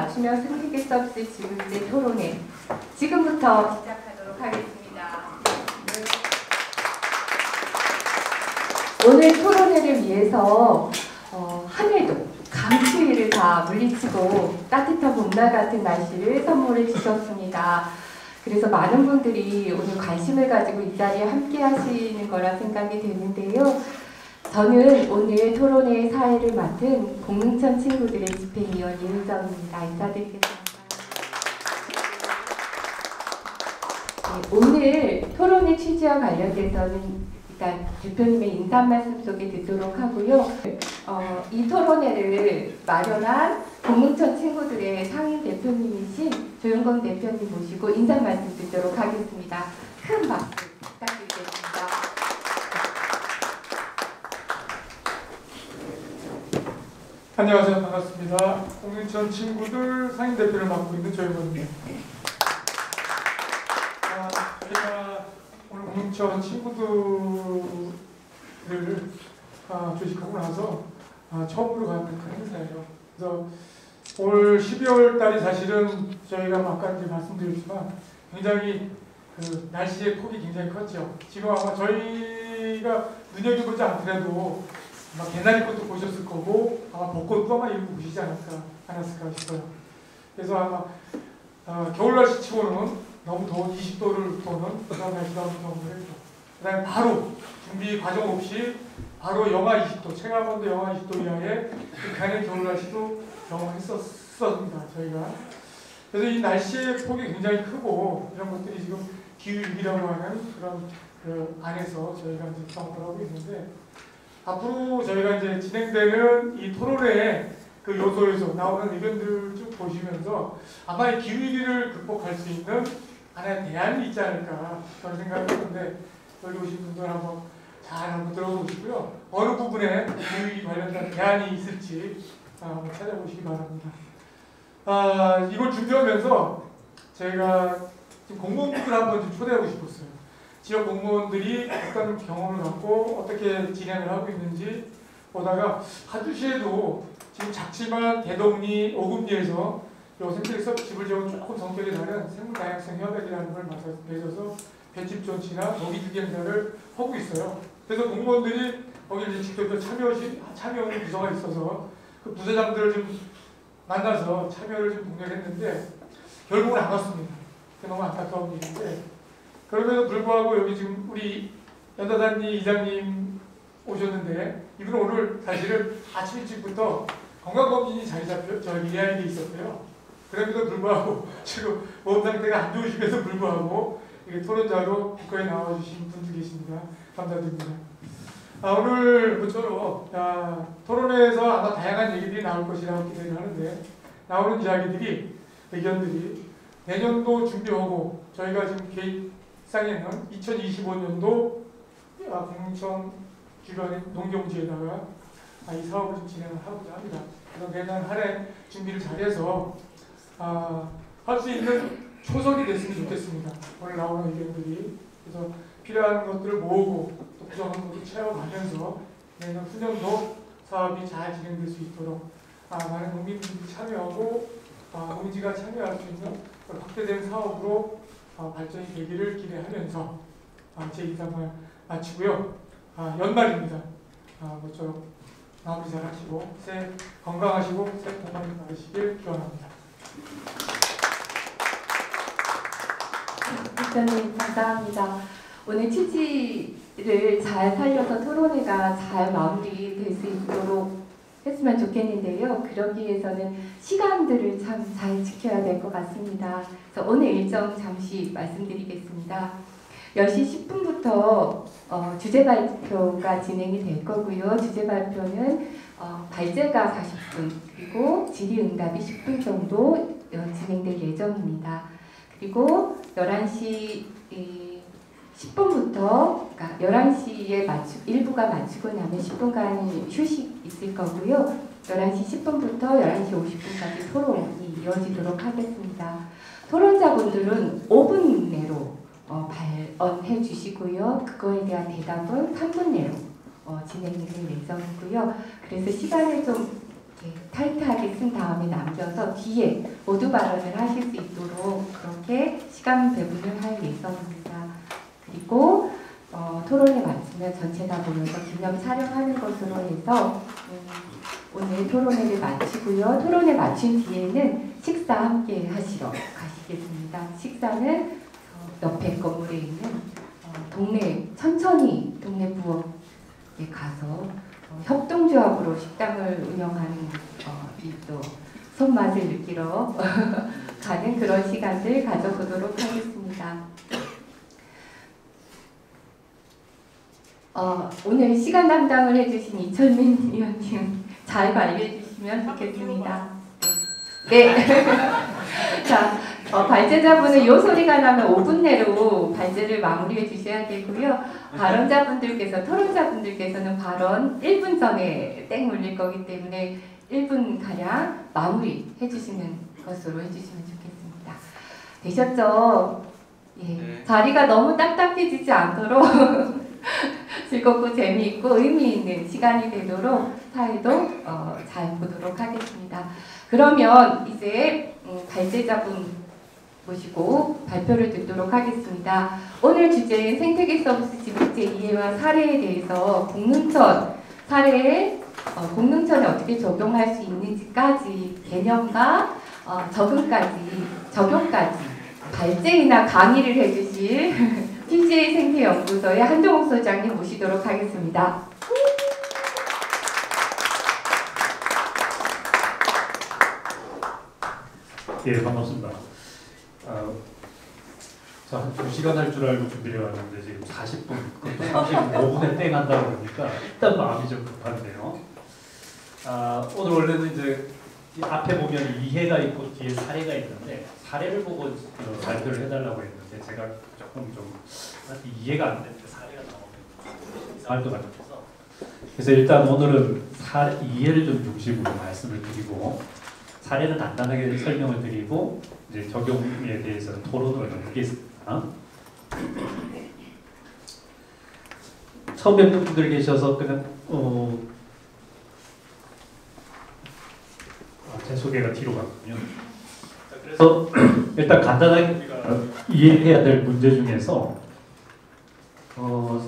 맞추며 숨기게 수 없을 지금의 토론회 지금부터 시작하도록 하겠습니다. 오늘 토론회를 위해서 하늘도 강추위를 다 물리치고 따뜻한 봄날 같은 날씨를 선물해 주셨습니다. 그래서 많은 분들이 오늘 관심을 가지고 이 자리에 함께 하시는 거라 생각이 되는데요. 저는 오늘 토론회 사회를 맡은 공릉천 친구들의 집행위원 이은정입니다. 인사드리겠습니다. 네, 오늘 토론회 취지와 관련돼서는 일단 대표님의 인사 말씀 속에 듣도록 하고요. 이 토론회를 마련한 공릉천 친구들의 상임 대표님이신 조영건 대표님 모시고 인사 말씀 듣도록 하겠습니다. 큰 박수 부탁드리겠습니다. 안녕하세요. 반갑습니다. 공릉천 친구들 상임 대표를 맡고 있는 조영건입니다. 저희가 오늘 공릉천 친구들을 조직하고 나서 처음으로 가는 행사예요. 그래서 올 12월 달이 사실은 저희가 아까 이제 말씀드렸지만 굉장히 그 날씨의 폭이 굉장히 컸죠. 지금 아마 저희가 눈여겨보지 않더라도 아마 개나리꽃도 보셨을 거고 아마 벚꽃도 아마 일부 보시지 않았을까 싶어요. 그래서 아마 겨울 날씨 치고는 너무 더운 20도를 도는 그런 날씨가 경험을 했죠. 그 다음에 바로 준비 과정 없이 바로 영하 20도, 체감온도 영하 20도 이하의 극한의 겨울 날씨도 경험했었습니다. 저희가. 그래서 이 날씨의 폭이 굉장히 크고 이런 것들이 지금 기후위기라고 하는 그런 그 안에서 저희가 이제 경험을 하고 있는데 앞으로 저희가 이제 진행되는 이 토론회의 그 요소에서 나오는 의견들을 쭉 보시면서 아마 이 기후위기를 극복할 수 있는 하나의 대안이 있지 않을까 그런 생각을 했는데 여기 오신 분들 한번 잘 한번 들어보시고요. 어느 부분에 기후위기 관련된 대안이 있을지 한번 찾아보시기 바랍니다. 이걸 준비하면서 저희가 지금 공무원분들 한번 좀 초대하고 싶었어요. 지역 공무원들이 어떤 경험을 갖고 어떻게 진행을 하고 있는지 보다가 하주시에도 지금 작지만 대동리, 오금리에서 요 생태계에서 집을 지은 조금 성격이 다른 생물다양성 협약이라는 걸 맺어서 볏짚 존치나 먹이주기 행사를 하고 있어요. 그래서 공무원들이 거기 이제 직접 참여하는 부서가 있어서 그 부서장들을 좀 만나서 참여를 좀 독려했는데 결국은 안 왔습니다. 너무 안타까운 일인데 그럼에도 불구하고 여기 지금 우리 연다단리 이장님 오셨는데 이분은 오늘 사실은 아침 일찍부터 건강검진이 자리 잡혀 저희 예약이 있었고요. 그럼에도 불구하고 지금 몸 상태가 안 좋으심에도 불구하고 이렇게 토론자로 국회에 나와주신 분들 계십니다. 감사드립니다. 오늘 모쪼록 토론회에서 아마 다양한 얘기들이 나올 것이라고 기대를 하는데 나오는 이야기들이 의견들이 내년도 준비하고 저희가 지금 계획상에는 2025년도 공릉천 주변의 농경지에다가 이 사업을 좀 진행을 하고자 합니다. 그래서 내년 한 해 준비를 잘해서 할 수 있는 초석이 됐으면 좋겠습니다. 오늘 나오는 의견들이. 그래서 필요한 것들을 모으고 또 부족한 것을 채워가면서 내년 후년도 사업이 잘 진행될 수 있도록 많은 농민분들이 참여하고 농지가 참여할 수 있는 확대된 사업으로 발전이 되기를 기대하면서 제 인사를 마치고요. 연말입니다. 모쪼록 마무리 잘 하시고 새해 건강하시고 새해 복 많이 받으시길 기원합니다. 대표님 감사합니다. 오늘 취지를 잘 살려서 토론회가 잘 마무리될 수 있도록 했으면 좋겠는데요. 그러기 위해서는 시간들을 참 잘 지켜야 될 것 같습니다. 그래서 오늘 일정 잠시 말씀드리겠습니다. 10시 10분부터 주제 발표가 진행이 될 거고요. 주제 발표는 발제가 40분 그리고 질의응답이 10분 정도 진행될 예정입니다. 그리고 11시 10분부터 그러니까 11시에 일부가 마치고 나면 10분간 휴식 있을 거고요. 11시 10분부터 11시 50분까지 토론이 이어지도록 하겠습니다. 토론자분들은 5분 내로 발언해 주시고요. 그거에 대한 대답은 3분 내로 진행이 될 예정이고요. 그래서 시간을 좀 이렇게 타이트하게 쓴 다음에 남겨서 뒤에 모두 발언을 하실 수 있도록 그렇게 시간 배분을 할 예정입니다. 그리고 토론이 마치면 전체 다 모여서 기념 촬영하는 것으로 해서 오늘 토론회를 마치고요. 토론회 마친 뒤에는 식사 함께 하시러 가시겠습니다. 식사는 옆에 건물에 있는 동네 천천히 동네 부엌에 가서 협동조합으로 식당을 운영하는 이 또 손맛을 느끼러 가는 그런 시간을 가져보도록 하겠습니다. 오늘 시간 담당을 해주신 이철민 의원님 잘 관리해 주시면 좋겠습니다. 네. 자, 발제자분은 요 소리가 나면 5분 내로 발제를 마무리해 주셔야 되고요. 발언자분들께서, 토론자분들께서는 발언 1분 전에 땡 울릴 거기 때문에 1분가량 마무리해 주시는 것으로 해주시면 좋겠습니다. 되셨죠? 예. 네. 자리가 너무 딱딱해지지 않도록 즐겁고 재미있고 의미 있는 시간이 되도록 사회도 잘 보도록 하겠습니다. 그러면 이제 발제자분 모시고 발표를 듣도록 하겠습니다. 오늘 주제인 생태계 서비스 지급제 이해와 사례에 대해서 공릉천 사례에 공릉천에 어떻게 적용할 수 있는지까지 개념과 적용까지 발제이나 강의를 해주실 TJ 생태연구소의 한종욱 소장님 모시도록 하겠습니다. 예, 반갑습니다. 자, 한 2시간 할 줄 알고 준비해 왔는데 지금 40분, 그것도 35분에 땡 한다고 그러니까 일단 마음이 좀 급한데요. 오늘 원래는 이제 이 앞에 보면 이해가 있고 뒤에 사례가 있는데 사례를 보고 발표를 해달라고 했는데 제가 조금 좀 이해가 안 되는데 사례가 나오면 이상할 것 같아서 그래서 일단 오늘은 이해를 좀 중심으로 말씀을 드리고 사례는 간단하게 설명을 드리고 이제 적용에 대해서 토론을 하겠습니다. 처음 뵙는 분들 계셔서 그냥 제 소개가 뒤로 갔군요. 그래서 일단 간단하게 우리가 이해해야 될 문제 중에서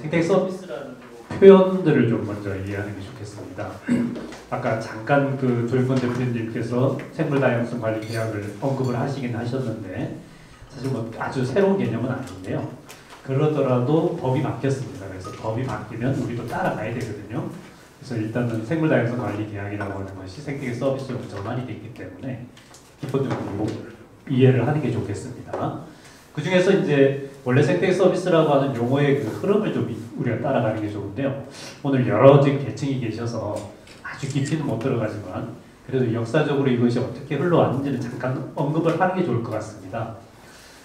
생태 서비스라는 표현들을 좀 먼저 이해하는 게 좋겠습니다. 아까 잠깐 그 조일권 대표님께서 생물 다양성 관리 계약을 언급을 하시긴 하셨는데 사실 뭐 아주 새로운 개념은 아닌데요. 그러더라도 법이 바뀌었습니다. 그래서 법이 바뀌면 우리도 따라가야 되거든요. 그래서 일단은 생물 다양성 관리 계약이라고 하는 것이 생태계 서비스로 전환이 됐기 때문에 기본적으로 이해를 하는 게 좋겠습니다. 그 중에서 이제 원래 생태계 서비스라고 하는 용어의 그 흐름을 좀 우리가 따라가는 게 좋은데요. 오늘 여러 계층이 계셔서 아주 깊이는 못 들어가지만 그래도 역사적으로 이것이 어떻게 흘러왔는지는 잠깐 언급을 하는 게 좋을 것 같습니다.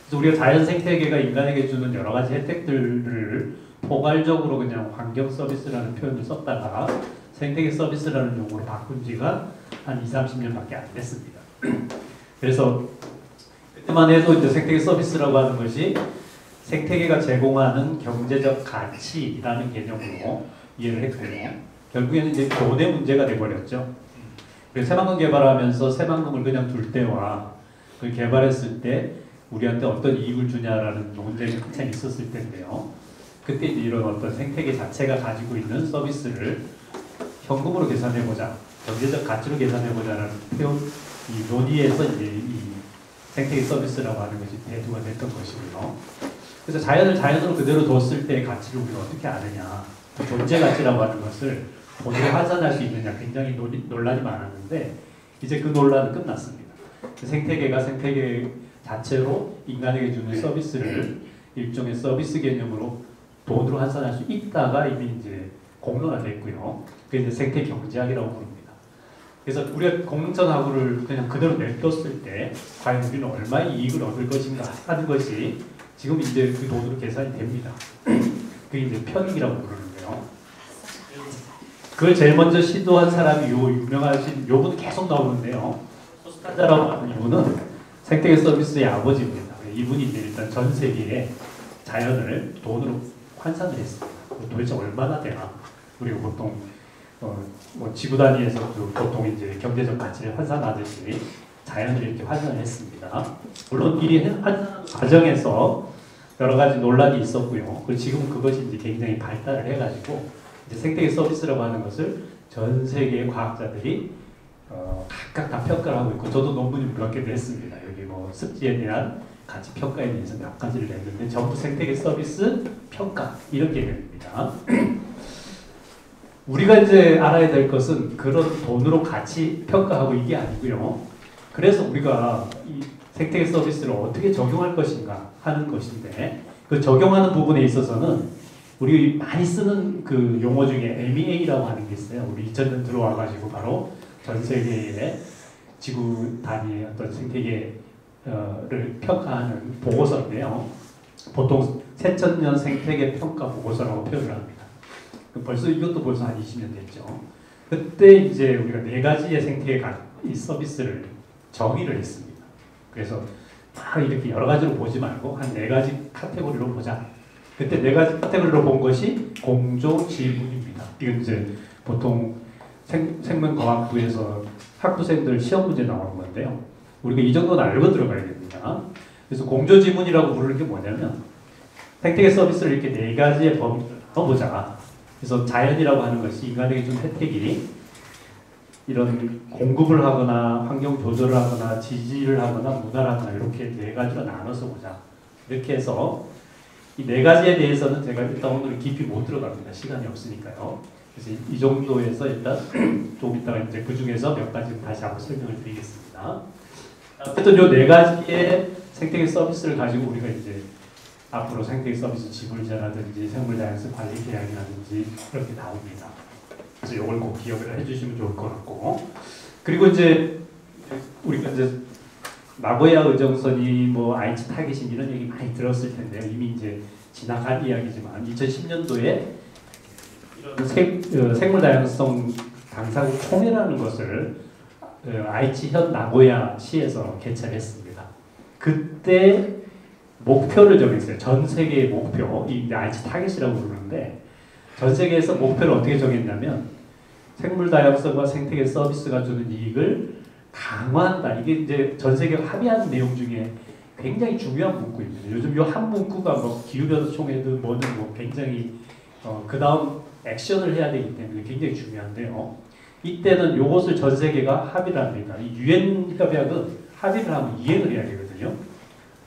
그래서 우리가 자연 생태계가 인간에게 주는 여러 가지 혜택들을 포괄적으로 그냥 환경 서비스라는 표현을 썼다가 생태계 서비스라는 용어로 바꾼 지가 한 20-30년밖에 안 됐습니다. 그래서 그때만 해도 이제 생태계 서비스라고 하는 것이 생태계가 제공하는 경제적 가치라는 개념으로 이해를 했고요. 결국에는 이제 돈의 문제가 돼버렸죠. 그래서 새만금 개발하면서 새만금을 그냥 둘 때와 그 개발했을 때 우리한테 어떤 이익을 주냐라는 논쟁이 한참 있었을 텐데요. 그때 이제 이런 어떤 생태계 자체가 가지고 있는 서비스를 현금으로 계산해보자, 경제적 가치로 계산해보자라는 표현, 이 논의에서 이제 이 생태계 서비스라고 하는 것이 대두가 됐던 것이고요. 그래서 자연을 자연으로 그대로 뒀을 때의 가치를 우리가 어떻게 아느냐, 존재 가치라고 하는 것을 본으로 환산할 수 있느냐 굉장히 논란이 많았는데 이제 그 논란은 끝났습니다. 그 생태계가 생태계 자체로 인간에게 주는 서비스를 일종의 서비스 개념으로 돈으로 환산할 수 있다가 이미 이제 공론화됐고요. 그게 이제 생태 경제학이라고 부릅니다. 그래서 우리가 공릉천 하구를 그냥 그대로 냅뒀을 때 과연 우리는 얼마의 이익을 얻을 것인가 하는 것이 지금 이제 그 돈으로 계산이 됩니다. 그게 이제 편익이라고 부르는데요. 그걸 제일 먼저 시도한 사람이 요 유명하신 요분 계속 나오는데요. 코스타자라고 하는 이분은 생태계 서비스의 아버지입니다. 이분이 이제 일단 전 세계에 자연을 돈으로 환산을 했습니다. 도대체 얼마나 되나? 우리가 보통 뭐 지구 단위에서도 보통 이제 경제적 가치를 환산하듯이 자연을 이렇게 환산했습니다. 물론 이 과정에서 여러 가지 논란이 있었고요. 그리고 지금 그것이 이제 굉장히 발달을 해가지고 이제 생태계 서비스라고 하는 것을 전 세계의 과학자들이 각각 다 평가를 하고 있고, 저도 논문을 몇 개 냈습니다. 여기 뭐 습지에 대한 가치 평가에 대해서 몇 가지를 냈는데 전부 생태계 서비스 평가 이런 개념입니다. 우리가 이제 알아야 될 것은 그런 돈으로 가치 평가하고 이게 아니고요. 그래서 우리가 이 생태계 서비스를 어떻게 적용할 것인가 하는 것인데, 그 적용하는 부분에 있어서는 우리 많이 쓰는 그 용어 중에 MEA라고 하는 게 있어요. 우리 2000년 들어와가지고 바로 전 세계의 지구 단위의 어떤 생태계를 평가하는 보고서인데요. 보통 새천년 생태계 평가 보고서라고 표현을 합니다. 벌써 이것도 벌써 한 20년 됐죠. 그때 이제 우리가 4가지의 생태계 이 서비스를 정의를 했습니다. 그래서 막 이렇게 여러 가지로 보지 말고 한 4가지 카테고리로 보자. 그때 4가지 카테고리로 본 것이 공조 지문입니다. 이건 이제 보통 생명과학부에서 학부생들 시험 문제 나오는 건데요. 우리가 이 정도는 알고 들어가야 됩니다. 그래서 공조 지문이라고 부르는 게 뭐냐면 생태계 서비스를 이렇게 4가지의 범위로 나눠보자. 그래서 자연이라고 하는 것이 인간에게 준 혜택이 이런 공급을 하거나 환경 조절을 하거나 지지를 하거나 문화를 하거나 이렇게 4가지로 나눠서 보자. 이렇게 해서 이 4가지에 대해서는 제가 일단 오늘 깊이 못 들어갑니다. 시간이 없으니까요. 그래서 이 정도에서 일단 좀 이따가 이제 그 중에서 몇 가지 다시 한번 설명을 드리겠습니다. 어쨌든 이 4가지의 생태계 서비스를 가지고 우리가 이제 앞으로 생태계 서비스 지불제라든지 생물 다양성 관리 계약이라든지 그렇게 나옵니다. 그래서 이걸 꼭 기억을 해주시면 좋을 것 같고, 그리고 이제 우리가 이제 나고야 의정선이 뭐 아이치 타겟인 이런 얘기 많이 들었을 텐데요. 이미 이제 지나간 이야기지만 2010년도에 이런 생물 다양성 당사국 총회라는 것을 아이치 현 나고야 시에서 개최했습니다. 그때 목표를 정했어요. 전 세계의 목표, 이 아이치 타겟이라고 부르는데 전 세계에서 목표를 어떻게 정했냐면 생물 다양성과 생태계 서비스가 주는 이익을 강화한다. 이게 이제 전 세계가 합의한 내용 중에 굉장히 중요한 문구입니다. 요즘 이 한 문구가 뭐 기후변화 총회든 뭐든 뭐 굉장히 그 다음 액션을 해야 되기 때문에 굉장히 중요한데요. 이때는 이것을 전 세계가 합의를 합니다. 이 유엔 협약은 합의를 하면 이행을 해야 되거든요.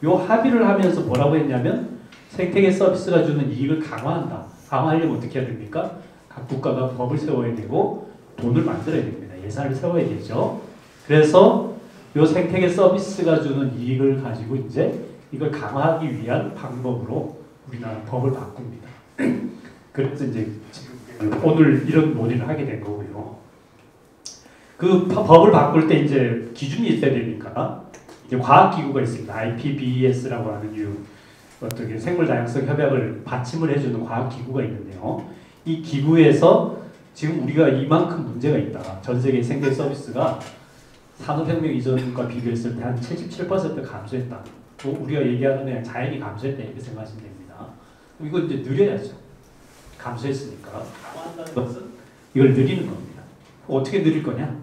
요 합의를 하면서 뭐라고 했냐면 생태계 서비스가 주는 이익을 강화한다. 강화하려면 어떻게 해야 됩니까? 각 국가가 법을 세워야 되고 돈을 만들어야 됩니다. 예산을 세워야 되죠. 그래서 요 생태계 서비스가 주는 이익을 가지고 이제 이걸 강화하기 위한 방법으로 우리나라 법을 바꿉니다. 그래서 이제 오늘 이런 논의를 하게 된 거고요. 그 법을 바꿀 때 이제 기준이 있어야 되니까 이제 과학기구가 있습니다. IPBES라고 하는 어떻게 생물 다양성 협약을 받침을 해주는 과학기구가 있는데요. 이 기구에서 지금 우리가 이만큼 문제가 있다. 전 세계 생태 서비스가 산업혁명 이전과 비교했을 때 한 77% 감소했다. 뭐 우리가 얘기하는 그냥 자연이 감소했다 이렇게 생각하시면 됩니다. 이거 이제 늘려야죠. 감소했으니까. 강화한다는 것은 이걸 늘리는 겁니다. 어떻게 늘릴 거냐?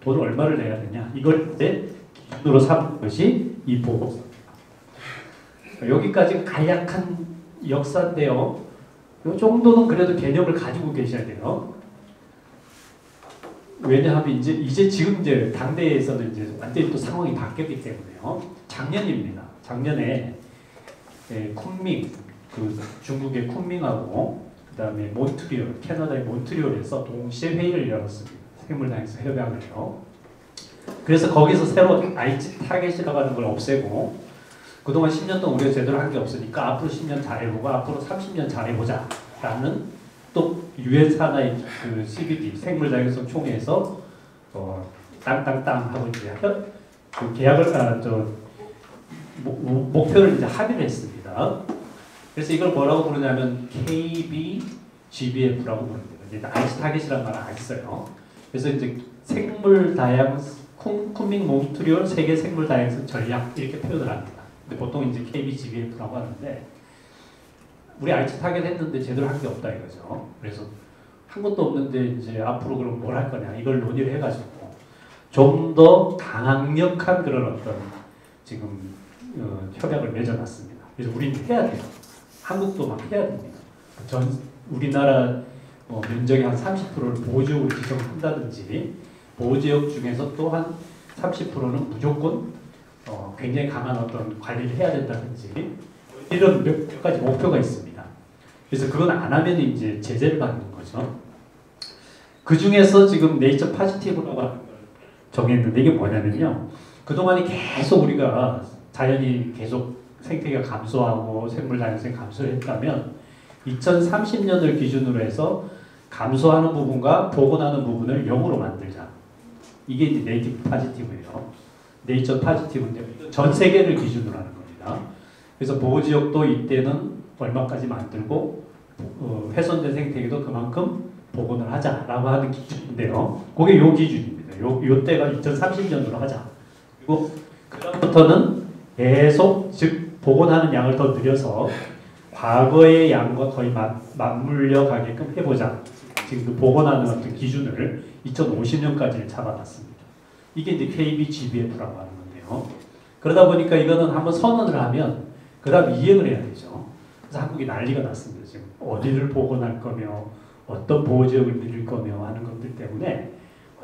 돈을 얼마를 내야 되냐? 이걸 이제 기준으로 삼는 것이 이 보고서입니다. 여기까지 간략한 역사인데요. 이 정도는 그래도 개념을 가지고 계셔야 돼요. 왜냐하면 이제 지금 이제 당대에서는 이제 완전히 또 상황이 바뀌었기 때문에요. 작년입니다. 작년에 쿤밍, 그 중국의 쿤밍하고 그다음에 몬트리올, 캐나다의 몬트리올에서 동시에 회의를 열었습니다. 생물 다양성 협약을요. 그래서 거기서 새로 아이치 타겟이라고 하는 걸 없애고 그동안 10년 동안 우리가 제대로 한 게 없으니까 앞으로 10년 잘해보고 앞으로 30년 잘해보자 라는 또 유엔 산하의 그 CBD 생물 다양성 총회에서 땅땅땅 하고 이제 그 계약을 목표를 이제 합의를 했습니다. 그래서 이걸 뭐라고 부르냐면 KBGBF라고 부릅니다. 이제 아이치 타겟이라는 말을 안 써요. 그래서 이제 생물 다양성 쿤밍 몬트리올 세계 생물 다양성 전략 이렇게 표현을 합니다. 근데 보통 이제 KBGBF라고 하는데 우리 아이치 타겟 했는데 제대로 한 게 없다 이거죠. 그래서 한 것도 없는데 이제 앞으로 그럼 뭘 할 거냐 이걸 논의를 해가지고 좀 더 강력한 그런 어떤 지금 협약을 맺어놨습니다. 그래서 우리는 해야 돼요. 한국도 막 해야 됩니다. 우리나라 면적의 한 30%를 보호지역으로 지정한다든지 보호지역 중에서 또 한 30%는 무조건 굉장히 강한 어떤 관리를 해야 된다든지 이런 몇 가지 목표가 있습니다. 그래서 그건 안 하면 이제 제재를 받는 거죠. 그 중에서 지금 네이처 파지티브라고 정했는데 이게 뭐냐면요. 그동안이 계속 우리가 자연이 계속 생태계가 감소하고 생물 다양성이 감소했다면 2030년을 기준으로 해서 감소하는 부분과 복원하는 부분을 0으로 만들자. 이게 이제 네이티브 파지티브예요. 네이처 파지티브인데 전 세계를 기준으로 하는 겁니다. 그래서 보호지역도 이때는 얼마까지 만들고 훼손된 생태계도 그만큼 복원을 하자라고 하는 기준인데요. 그게 요 기준입니다. 요 때가 2030년으로 하자. 그리고 그다음부터는 계속 즉 복원하는 양을 더 늘려서 과거의 양과 거의 맞물려 가게끔 해보자. 지금 그 복원하는 어떤 기준을 2050년까지 잡아놨습니다. 이게 이제 KBGBF라고 하는 건데요. 그러다 보니까 이거는 한번 선언을 하면 그 다음 이행을 해야 되죠. 그래서 한국이 난리가 났습니다. 지금 어디를 복원할 거며 어떤 보호지역을 늘릴 거며 하는 것들 때문에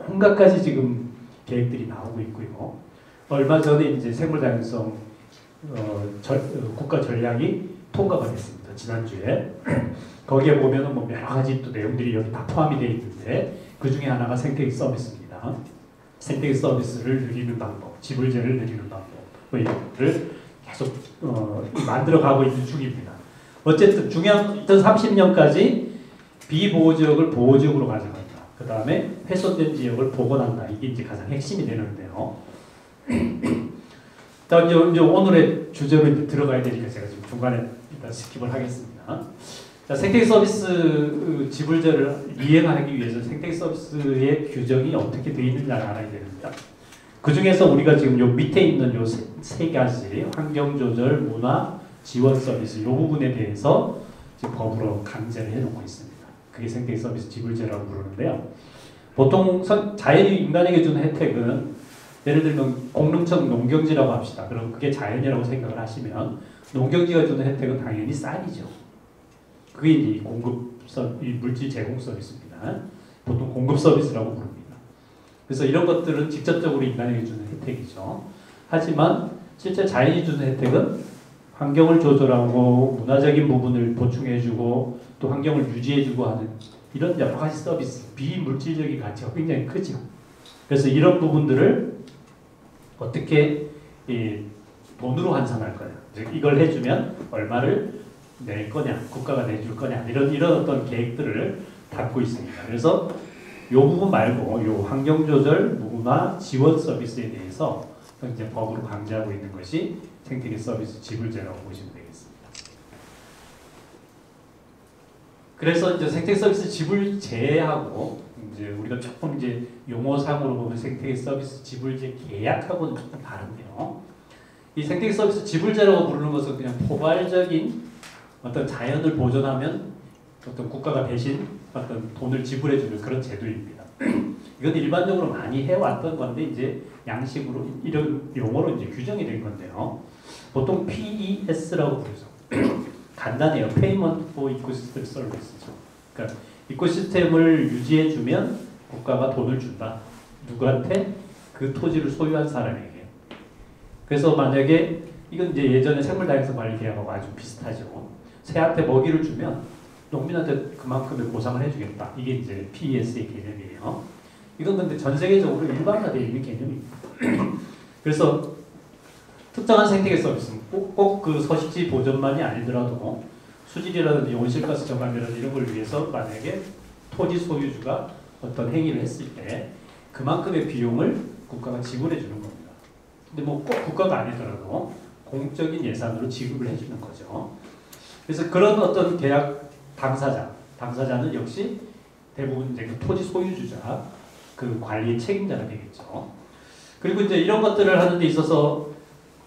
온갖 가지 지금 계획들이 나오고 있고요. 얼마 전에 이제 생물다양성 국가 전략이 통과가 됐습니다. 지난주에. 거기에 보면은 뭐 여러 가지 또 내용들이 여기 다 포함이 되어 있는데 그 중에 하나가 생태계 서비스입니다. 생태계 서비스를 늘리는 방법, 지불제를 늘리는 방법, 뭐 이런 것들을 계속 만들어가고 있는 중입니다. 어쨌든 중요한 2030년까지 비보호지역을 보호지역으로 가져간다. 그 다음에 훼손된 지역을 복원한다. 이게 이제 가장 핵심이 되는데요. 자, 이제 오늘의 주제로 이제 들어가야 되니까 제가 지금 중간에 일단 스킵을 하겠습니다. 자, 생태계 서비스 지불제를 이행하기 위해서 생태계 서비스의 규정이 어떻게 되어 있느냐를 알아야 됩니다. 그 중에서 우리가 지금 요 밑에 있는 요 세 가지 환경조절, 문화, 지원 서비스 이 부분에 대해서 지금 법으로 강제를 해놓고 있습니다. 그게 생태계 서비스 지불제라고 부르는데요. 보통 자연이 인간에게 주는 혜택은 예를 들면 공릉청 농경지라고 합시다. 그럼 그게 자연이라고 생각을 하시면 농경지가 주는 혜택은 당연히 쌀이죠. 그게 이제 이 물질 제공 서비스입니다. 보통 공급 서비스라고 부릅니다. 그래서 이런 것들은 직접적으로 인간에게 주는 혜택이죠. 하지만 실제 자연이 주는 혜택은 환경을 조절하고 문화적인 부분을 보충해주고 또 환경을 유지해주고 하는 이런 여러 가지 서비스, 비물질적인 가치가 굉장히 크죠. 그래서 이런 부분들을 어떻게 돈으로 환산할 거냐, 즉 이걸 해주면 얼마를 낼 거냐, 국가가 내줄 거냐 이런 어떤 계획들을 담고 있습니다. 그래서 이 부분 말고 이 환경조절, 문화, 지원 서비스에 대해서 이제 법으로 강제하고 있는 것이 생태계 서비스 지불제라고 보시면 되겠습니다. 그래서 이제 생태계 서비스 지불제하고 이제 우리가 조금 이제 용어상으로 보면 생태계 서비스 지불제 계약하고는 조금 다른데요. 이 생태계 서비스 지불제라고 부르는 것은 그냥 포괄적인 어떤 자연을 보존하면 어떤 국가가 대신 어떤 돈을 지불해주는 그런 제도입니다. 이건 일반적으로 많이 해왔던 건데 이제 양식으로 이런 용어로 이제 규정이 된 건데요. 보통 PES라고 부르죠. 간단해요. Payment for Ecosystem Service죠. 그러니까 이코시스템을 유지해주면 국가가 돈을 준다. 누구한테? 그 토지를 소유한 사람에게. 그래서 만약에 이건 이제 예전에 생물다양성 관리 계약하고 아주 비슷하죠. 새한테 먹이를 주면 농민한테 그만큼의 보상을 해주겠다. 이게 이제 PES의 개념이에요. 이건 근데 전 세계적으로 일반화되어 있는 개념입니다. 그래서 특정한 생태계 서비스는 꼭 그 서식지 보존만이 아니더라도 수질이라든지 온실가스 저감이라든지 이런 걸 위해서 만약에 토지 소유주가 어떤 행위를 했을 때 그만큼의 비용을 국가가 지불해 주는 겁니다. 근데 뭐 꼭 국가가 아니더라도 공적인 예산으로 지급을 해주는 거죠. 그래서 그런 어떤 계약 당사자는 역시 대부분 이제 그 토지 소유주자, 그 관리의 책임자가 되겠죠. 그리고 이제 이런 것들을 하는 데 있어서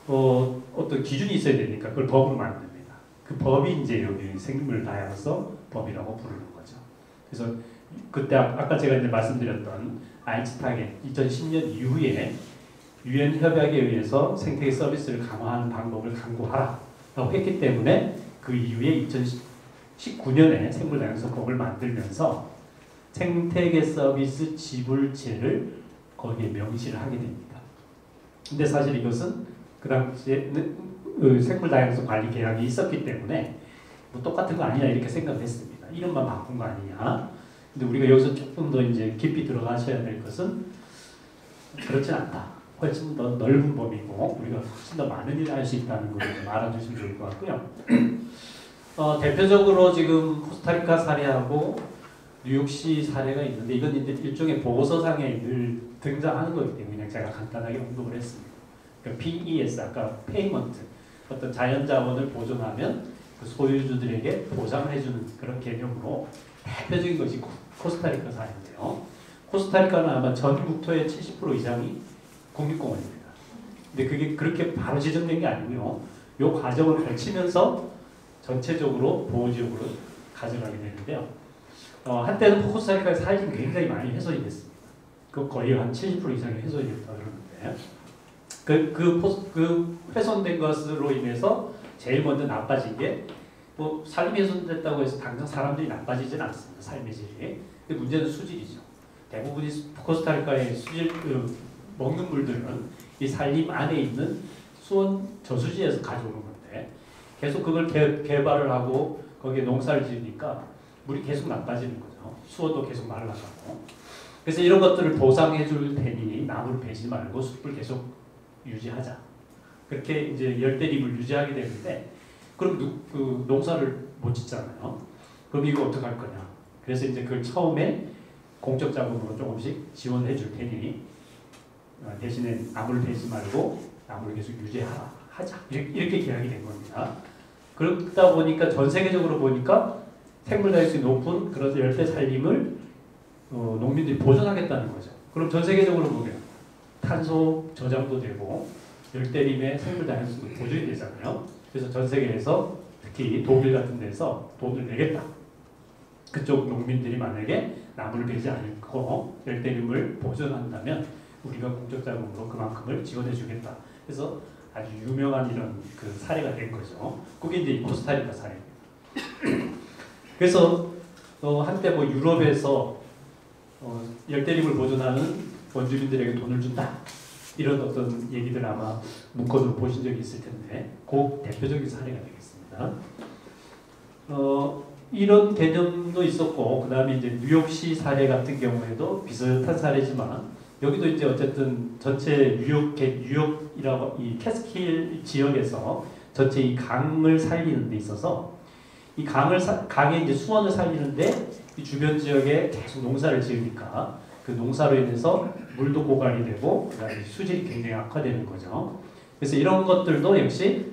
어떤 기준이 있어야 되니까 그걸 법으로 만듭니다. 그 법이 이제 여기 생물 다양성 법이라고 부르는 거죠. 그래서 그때 아까 제가 이제 말씀드렸던 아인슈타인 2010년 이후에 유엔 협약에 의해서 생태계 서비스를 강화하는 방법을 강구하라고 했기 때문에 그 이후에 2019년에 생물다양성법을 만들면서 생태계 서비스 지불제를 거기에 명시를 하게 됩니다. 근데 사실 이것은 그 당시에 생물다양성 관리 계약이 있었기 때문에 뭐 똑같은 거 아니냐 이렇게 생각을 했습니다. 이름만 바꾼 거 아니냐. 근데 우리가 여기서 조금 더 이제 깊이 들어가셔야 될 것은 그렇진 않다. 훨씬 더 넓은 범위고 우리가 훨씬 더 많은 일을 할 수 있다는 것을 좀 알아주시면 좋을 것 같고요. 대표적으로 지금 코스타리카 사례하고 뉴욕시 사례가 있는데 이건 이제 일종의 보고서상에 늘 등장하는 거기 때문에 그냥 제가 간단하게 언급을 했습니다. 그러니까 PES 아까 페이먼트 어떤 자연자원을 보존하면 그 소유주들에게 보상을 해주는 그런 개념으로 대표적인 것이 코스타리카 사례인데요. 코스타리카는 아마 전 국토의 70% 이상이 국립공원입니다. 근데 그게 그렇게 바로 지정된 게 아니고요. 이 과정을 거치면서 전체적으로 보호지역으로 가져가게 되는데요. 한때는 코스타리카의 사회는 굉장히 많이 훼손이 됐습니다. 그 거의 한 70% 이상이 훼손이 됐다고 그러는데 그 훼손된 것으로 인해서 제일 먼저 나빠진 게 뭐 삶이 훼손됐다고 해서 당장 사람들이 나빠지진 않습니다. 삶의 질이. 근데 문제는 수질이죠. 대부분이 코스타리카의 수질 먹는 물들은 이 산림 안에 있는 수원 저수지에서 가져오는 건데 계속 그걸 개발을 하고 거기에 농사를 지으니까 물이 계속 나빠지는 거죠. 수원도 계속 말라가고. 그래서 이런 것들을 보상해 줄 테니 나무를 베지 말고 숲을 계속 유지하자. 그렇게 이제 열대림을 유지하게 되는데 그럼 그 농사를 못 짓잖아요. 그럼 이거 어떡할 거냐. 그래서 이제 그걸 처음에 공적 자금으로 조금씩 지원해 줄 테니 대신에 나무를 베지 말고 나무를 계속 유지하자. 이렇게 계약이 된 겁니다. 그러다 보니까 전 세계적으로 보니까 생물다양성이 높은 그런 열대 산림을 농민들이 보존하겠다는 거죠. 그럼 전 세계적으로 보면 탄소 저장도 되고 열대림의 생물다양성도 보존이 되잖아요. 그래서 전 세계에서 특히 독일 같은 데서 돈을 내겠다. 그쪽 농민들이 만약에 나무를 베지 않고 열대림을 보존한다면 우리가 공적 자금으로 그만큼을 지원해 주겠다. 그래서 아주 유명한 이런 그 사례가 된 거죠. 그게 이제 코스타리카 사례입니다. 그래서 한때 뭐 유럽에서 열대림을 보존하는 원주민들에게 돈을 준다. 이런 어떤 얘기들 아마 문건으로 보신 적이 있을 텐데 그 대표적인 사례가 되겠습니다. 이런 개념도 있었고 그 다음에 이제 뉴욕시 사례 같은 경우에도 비슷한 사례지만 여기도 이제 어쨌든 전체 뉴욕이라고 이 캐스킬 지역에서 전체 이 강을 살리는 데 있어서 이 강의 이제 수원을 살리는데 이 주변 지역에 계속 농사를 지으니까 그 농사로 인해서 물도 고갈이 되고 그다음에 수질이 굉장히 악화되는 거죠. 그래서 이런 것들도 역시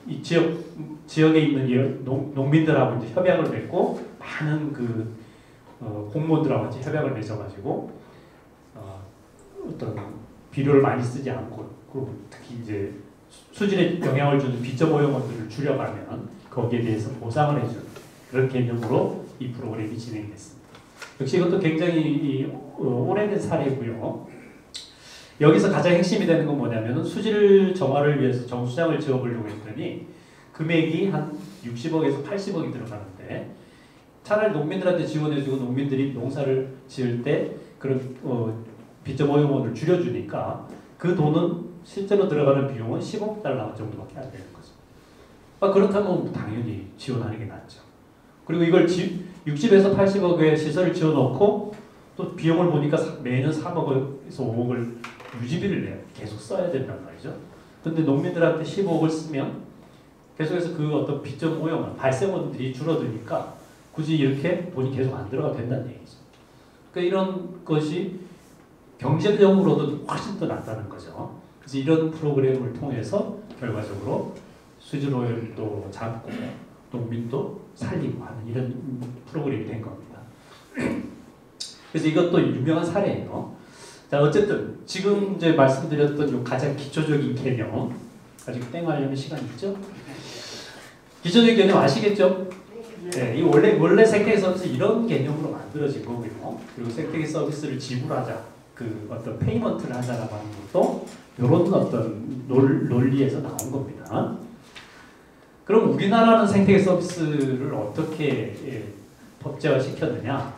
이 지역에 있는 농민들하고 이제 협약을 맺고 많은 그 공무원들하고 같이 협약을 맺어가지고 어떤 비료를 많이 쓰지 않고 그리고 특히 이제 수질에 영향을 주는 비점 오염원들을 줄여가면 거기에 대해서 보상을 해주는 그런 개념으로 이 프로그램이 진행됐습니다. 역시 이것도 굉장히 오래된 사례고요. 여기서 가장 핵심이 되는 건 뭐냐면 수질 정화를 위해서 정수장을 지어보려고 했더니 금액이 한 60억에서 80억이 들어가는데 차라리 농민들한테 지원해주고 농민들이 농사를 지을 때 그런 비점 오염원을 줄여주니까 그 돈은 실제로 들어가는 비용은 10억 달러 정도밖에 안 되는 거죠. 그렇다면 당연히 지원하는 게 낫죠. 그리고 이걸 60에서 80억의 시설을 지어놓고 또 비용을 보니까 매년 3억에서 5억을 유지비를 내요. 계속 써야 된단 말이죠. 근데 농민들한테 15억을 쓰면 계속해서 그 어떤 비점 오염, 발생원들이 줄어드니까 굳이 이렇게 돈이 계속 안 들어가 된다는 얘기죠. 그러니까 이런 것이 경제적으로도 훨씬 더 낫다는 거죠. 그래서 이런 프로그램을 통해서 결과적으로 수질 오염도 잡고 농민도 살리고 하는 이런 프로그램이 된 겁니다. 그래서 이것도 유명한 사례예요. 자, 어쨌든 지금 이제 말씀드렸던 요 가장 기초적인 개념, 아직 땡하려면 시간 있죠? 기초적인 개념 아시겠죠? 네, 이 원래 생태계 서비스 이런 개념으로 만들어진 거고요. 그리고 생태계 서비스를 지불하자, 그 어떤 페이먼트를 하자라고 하는 것도 이런 어떤 논리에서 나온 겁니다. 그럼 우리나라는 생태계 서비스를 어떻게 법제화 시켰느냐?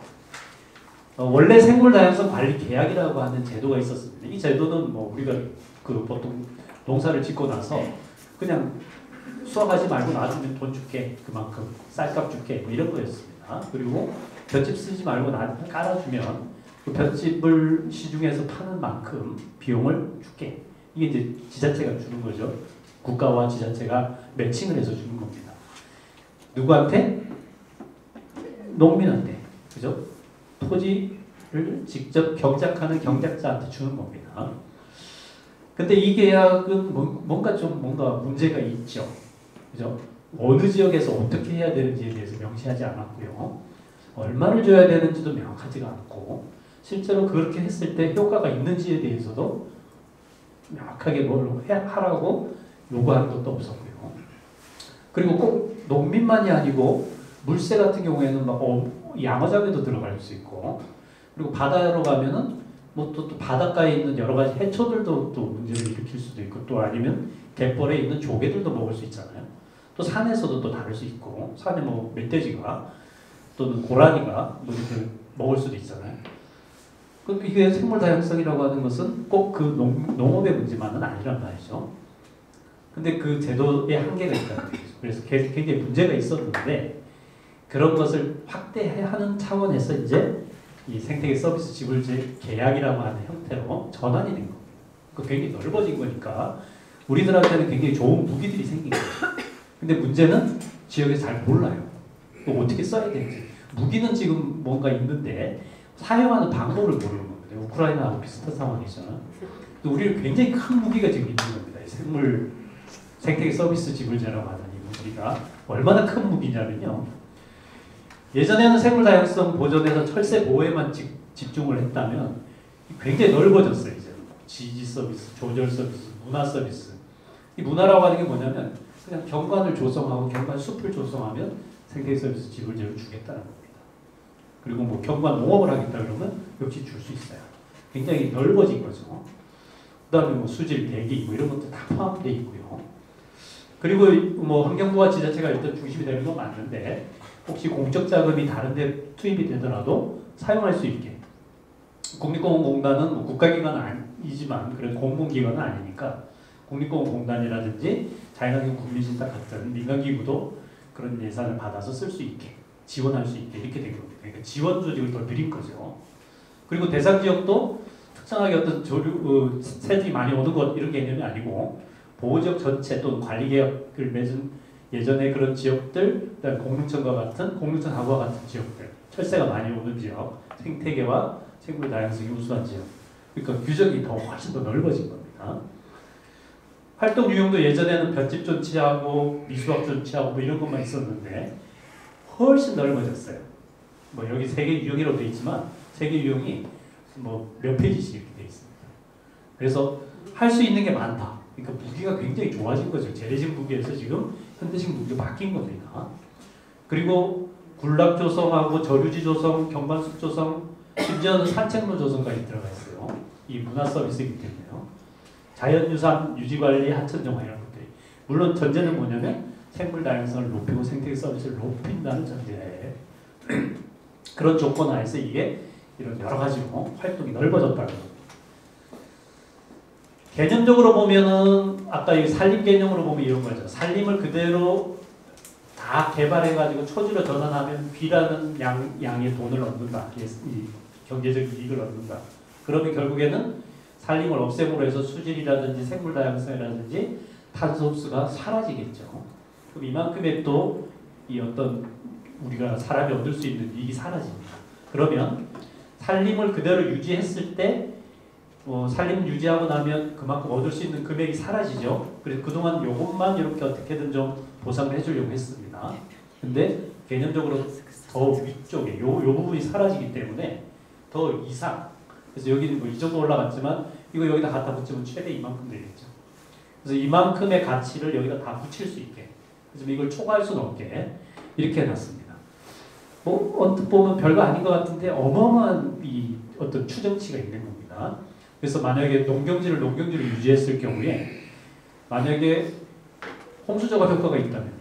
원래 생물 다양성 관리 계약이라고 하는 제도가 있었습니다. 이 제도는 뭐 우리가 그 보통 농사를 짓고 나서 그냥 수확하지 말고 놔두면 돈 줄게, 그만큼 쌀값 줄게, 뭐 이런 거였습니다. 그리고 볏짚 쓰지 말고 깔아주면 그 볏짚을 시중에서 파는 만큼 비용을 줄게. 이게 이제 지자체가 주는 거죠. 국가와 지자체가 매칭을 해서 주는 겁니다. 누구한테? 농민한테. 그죠? 토지를 직접 경작하는 경작자한테 주는 겁니다. 근데 이 계약은 뭔가 문제가 있죠. 그죠? 어느 지역에서 어떻게 해야 되는지에 대해서 명시하지 않았고요. 얼마를 줘야 되는지도 명확하지가 않고, 실제로 그렇게 했을 때 효과가 있는지에 대해서도 명확하게 뭘 하라고 요구하는 것도 없었고요. 그리고 꼭 농민만이 아니고 물새 같은 경우에는 막 양어잡이도 들어갈 수 있고, 그리고 바다로 가면은 뭐 또 바닷가에 있는 여러 가지 해초들도 또 문제를 일으킬 수도 있고, 또 아니면 갯벌에 있는 조개들도 먹을 수 있잖아요. 또 산에서도 또 다를 수 있고, 산에 뭐 멧돼지가 또는 고라니가 뭐 이렇게 먹을 수도 있잖아요. 그럼 이게 생물 다양성이라고 하는 것은 꼭 그 농업의 문제만은 아니란 말이죠. 근데 그 제도에 한계가 있다는 거죠. 그래서 굉장히 문제가 있었는데, 그런 것을 확대하는 차원에서 이제 이 생태계 서비스 지불제 계약이라고 하는 형태로 전환이 된 겁니다. 그 굉장히 넓어진 거니까 우리들한테는 굉장히 좋은 무기들이 생긴 거예요. 근데 문제는 지역에서 잘 몰라요. 또 어떻게 써야 되는지. 무기는 지금 뭔가 있는데 사용하는 방법을 모르는 겁니다. 우크라이나하고 비슷한 상황이잖아요. 우리는 굉장히 큰 무기가 지금 있는 겁니다. 생태계 서비스 지불제라고 하는 이 무기가 얼마나 큰 무기냐면요. 예전에는 생물 다양성 보존에서 철새 보호에만 집중을 했다면 굉장히 넓어졌어요. 이제 지지 서비스, 조절 서비스, 문화 서비스. 이 문화라고 하는 게 뭐냐면 그냥 경관을 조성하고 경관 숲을 조성하면 생태계 서비스 지불제를 주겠다는 겁니다. 그리고 뭐 경관 농업을 하겠다 그러면 역시 줄 수 있어요. 굉장히 넓어진 거죠. 그다음에 뭐 수질, 대기 뭐 이런 것도 다 포함되어 있고요. 그리고 뭐 환경부와 지자체가 일단 중심이 되는 건 맞는데, 혹시 공적 자금이 다른 데 투입이 되더라도 사용할 수 있게. 국립공원공단은 뭐 국가기관은 아니지만 그래도 공공기관은 아니니까 국립공원공단이라든지 자연환경 국민신탁 같은 민간기구도 그런 예산을 받아서 쓸 수 있게, 지원할 수 있게 이렇게 된 겁니다. 그러니까 지원 조직을 더 늘린 거죠. 그리고 대상 지역도 특정하게 어떤 세들이 많이 오는 것 이런 개념이 아니고, 보호지역 전체 또는 관리계약을 맺은 예전에 그런 지역들, 공릉천과 같은, 공릉천하고와 같은 지역들, 철새가 많이 오는 지역, 생태계와 생물 다양성이 우수한 지역. 그러니까 규정이 훨씬 더 넓어진 겁니다. 활동 유형도 예전에는 볏짚 존치하고 미수학 존치하고 뭐 이런 것만 있었는데 훨씬 넓어졌어요. 뭐 여기 세계 유형이라고 되어 있지만 세계 유형이 뭐 몇 페이지씩 이렇게 되어 있습니다. 그래서 할 수 있는 게 많다. 그러니까 무기가 굉장히 좋아진 거죠. 재래식 무기에서 지금 현대식 무기로 바뀐 겁니다. 그리고 군락 조성하고 저류지 조성, 경관숲 조성, 심지어는 산책로 조성까지 들어가 있어요. 이 문화 서비스이기 때문에요. 자연유산 유지관리, 하천정화 이런 것들이. 물론 전제는 뭐냐면 생물 다양성을 높이고 생태계 서비스를 높인다는 전제에 그런 조건 하에서 이게 이런 여러 가지로 활동이 넓어졌다는 겁니다. 개념적으로 보면은 아까 이 산림 개념으로 보면 이런 거죠. 산림을 그대로 다 개발해가지고 초지로 전환하면 B라는 양의 돈을 얻는다. 이 경제적 이익을 얻는다. 그러면 결국에는 산림을 없앰으로 해서 수질이라든지 생물 다양성이라든지 탄소 흡수가 사라지겠죠. 그럼 이만큼의 또 이 어떤 우리가 사람이 얻을 수 있는 이익이 사라집니다. 그러면 산림을 그대로 유지했을 때 산림 유지하고 나면 그만큼 얻을 수 있는 금액이 사라지죠. 그래서 그동안 요것만 이렇게 어떻게든 좀 보상을 해주려고 했습니다. 근데 개념적으로 더 위쪽에 요 부분이 사라지기 때문에 더 이상, 그래서 여기는 뭐 이 정도 올라갔지만 이거 여기다 갖다 붙이면 최대 이만큼 되겠죠. 그래서 이만큼의 가치를 여기다 다 붙일 수 있게, 그래서 이걸 초과할 수는 없게 이렇게 해놨습니다. 어떻게 보면 별거 아닌 것 같은데 어마어마한 이 어떤 추정치가 있는 겁니다. 그래서 만약에 농경지를 유지했을 경우에 만약에 홍수저가 효과가 있다면요.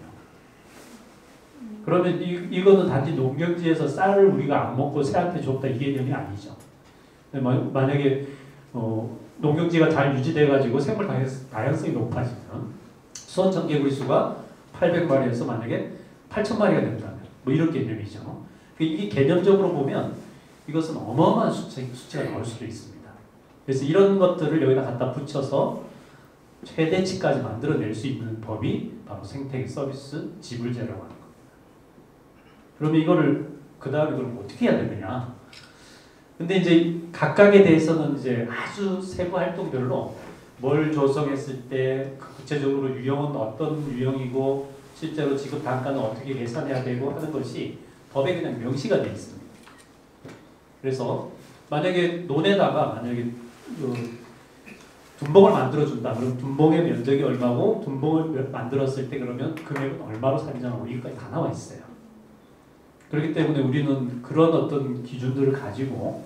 그러면 이거는 단지 농경지에서 쌀을 우리가 안 먹고 새한테 줬다 이 개념이 아니죠. 만약에 농경지가 잘 유지돼가지고 생물 다양성이 높아지면 수원천 개구리 수가 800마리에서 만약에 8,000마리가 된다면 뭐 이런 개념이죠. 이게 개념적으로 보면 이것은 어마어마한 수치가 나올 수도 있습니다. 그래서 이런 것들을 여기다 갖다 붙여서 최대치까지 만들어낼 수 있는 법이 바로 생태계 서비스 지불제라고 하는 겁니다. 그러면 이거를 그 다음에 그럼 어떻게 해야 되느냐? 근데 이제 각각에 대해서는 이제 아주 세부 활동별로 뭘 조성했을 때 구체적으로 유형은 어떤 유형이고 실제로 지급 단가는 어떻게 계산해야 되고 하는 것이 법에 그냥 명시가 되어 있습니다. 그래서 만약에 논에다가 만약에 둔봉을 만들어준다. 그럼 둔봉의 면적이 얼마고 둔봉을 만들었을 때 그러면 금액은 얼마로 산정하고 이것까지 다 나와 있어요. 그렇기 때문에 우리는 그런 어떤 기준들을 가지고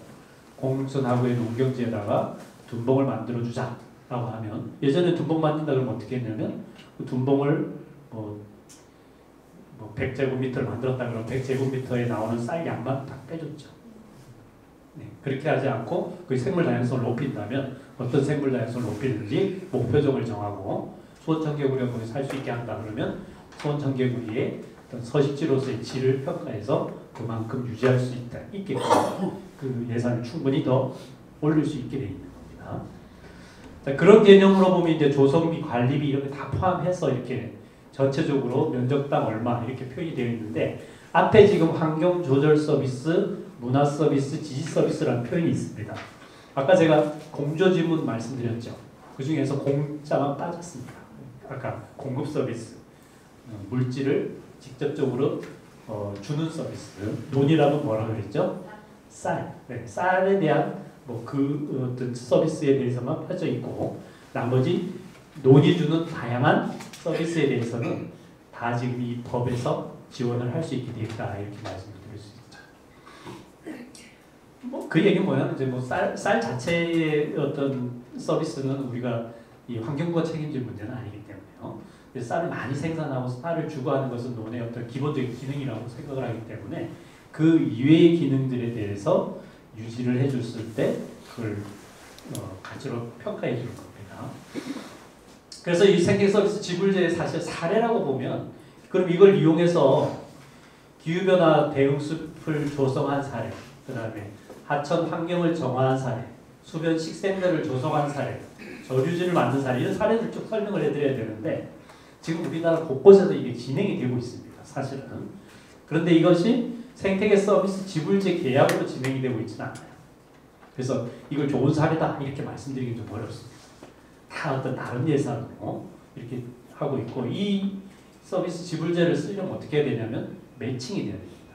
공천하고의 농경지에다가 둔봉을 만들어주자라고 하면 예전에 둔봉 만든다 그러면 어떻게 했냐면 그 둔봉을 뭐 100제곱미터를 만들었다 그러면 100제곱미터에 나오는 쌀 양만 다 빼줬죠. 네, 그렇게 하지 않고 그 생물 다양성을 높인다면 어떤 생물 다양성을 높이는지 목표종을 정하고 수원청개구리가 거기 살 수 있게 한다 그러면 수원청개구리의 어떤 서식지로서의 질을 평가해서 그만큼 유지할 수 있게끔 그 예산을 충분히 더 올릴 수 있게 되어 있는 겁니다. 자, 그런 개념으로 보면 이제 조성비, 관리비 이런 게 다 포함해서 이렇게 전체적으로 면적당 얼마 이렇게 표현이 되어 있는데 앞에 지금 환경 조절 서비스, 문화 서비스, 지지 서비스라는 표현이 있습니다. 아까 제가 공조 지문 말씀드렸죠. 그 중에서 공짜만 빠졌습니다. 아까 공급 서비스, 물질을 직접적으로 주는 서비스. 논이라면 뭐라 그랬죠? 쌀. 네, 쌀에 대한 그 어떤 서비스에 대해서만 펴져 있고 나머지 논이 주는 다양한 서비스에 대해서는 다 지금 이 법에서 지원을 할 수 있게 되었다 이렇게 말씀을 드릴 수 있죠. 그 얘기는 뭐야? 이제 쌀 자체의 어떤 서비스는 우리가 이 환경부가 책임질 문제는 아니기 때문에요. 쌀을 많이 생산하고 쌀을 주고하는 것은 논의 어떤 기본적인 기능이라고 생각을 하기 때문에 그 이외의 기능들에 대해서 유지를 해줬을 때 그걸 가치로 평가해 주는 겁니다. 그래서 이 생태 서비스 지불제의 사실 사례라고 보면 그럼 이걸 이용해서 기후변화 대응숲을 조성한 사례, 그 다음에 하천 환경을 정화한 사례, 수변 식생태를 조성한 사례, 저류지를 만든 사례 이런 사례를 쭉 설명을 해드려야 되는데 지금 우리나라 곳곳에서 이게 진행이 되고 있습니다. 사실은. 그런데 이것이 생태계 서비스 지불제 계약으로 진행이 되고 있지는 않아요. 그래서 이걸 좋은 사례다 이렇게 말씀드리기 좀 어렵습니다. 다 어떤 다른 예산으로 이렇게 하고 있고 이 서비스 지불제를 쓰려면 어떻게 해야 되냐면 매칭이 돼야 됩니다.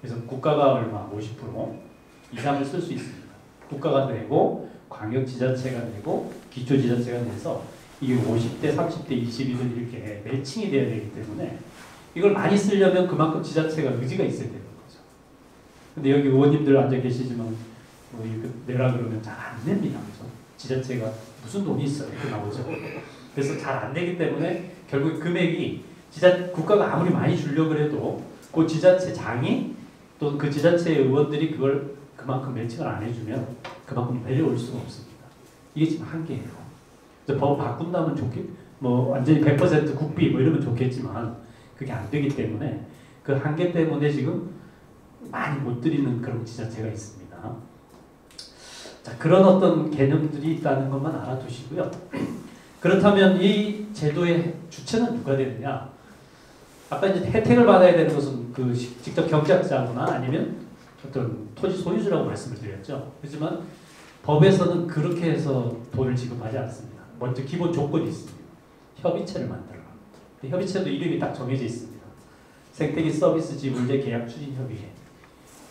그래서 국가가 얼마 50% 이상을 쓸 수 있습니다. 국가가 내고 광역지자체가 내고 기초지자체가 내서 이게 50대, 30대, 20이든 이렇게 매칭이 돼야 되기 때문에 이걸 많이 쓰려면 그만큼 지자체가 의지가 있어야 되는 거죠. 근데 여기 의원님들 앉아 계시지만 이거 내라 그러면 잘 안 냅니다. 그죠? 지자체가 무슨 돈이 있어요? 이렇게 나오죠. 그래서 잘 안 되기 때문에 결국 금액이 국가가 아무리 많이 주려고 해도 그 지자체장이 또 그 지자체의 의원들이 그걸 그만큼 매칭을 안 해주면 그만큼 내려올 수가 없습니다. 이게 지금 한계예요. 법 바꾼다면 완전히 100% 국비 이러면 좋겠지만 그게 안 되기 때문에 그 한계 때문에 지금 많이 못 드리는 그런 지자체가 있습니다. 자, 그런 어떤 개념들이 있다는 것만 알아두시고요. 그렇다면 이 제도의 주체는 누가 되느냐? 아까 이제 혜택을 받아야 되는 것은 그 직접 경작자거나 아니면 어떤 토지 소유주라고 말씀을 드렸죠. 하지만 법에서는 그렇게 해서 돈을 지급하지 않습니다. 먼저 기본 조건이 있습니다. 협의체를 만들어라. 협의체도 이름이 딱 정해져 있습니다. 생태계 서비스 지불제 계약 추진 협의회.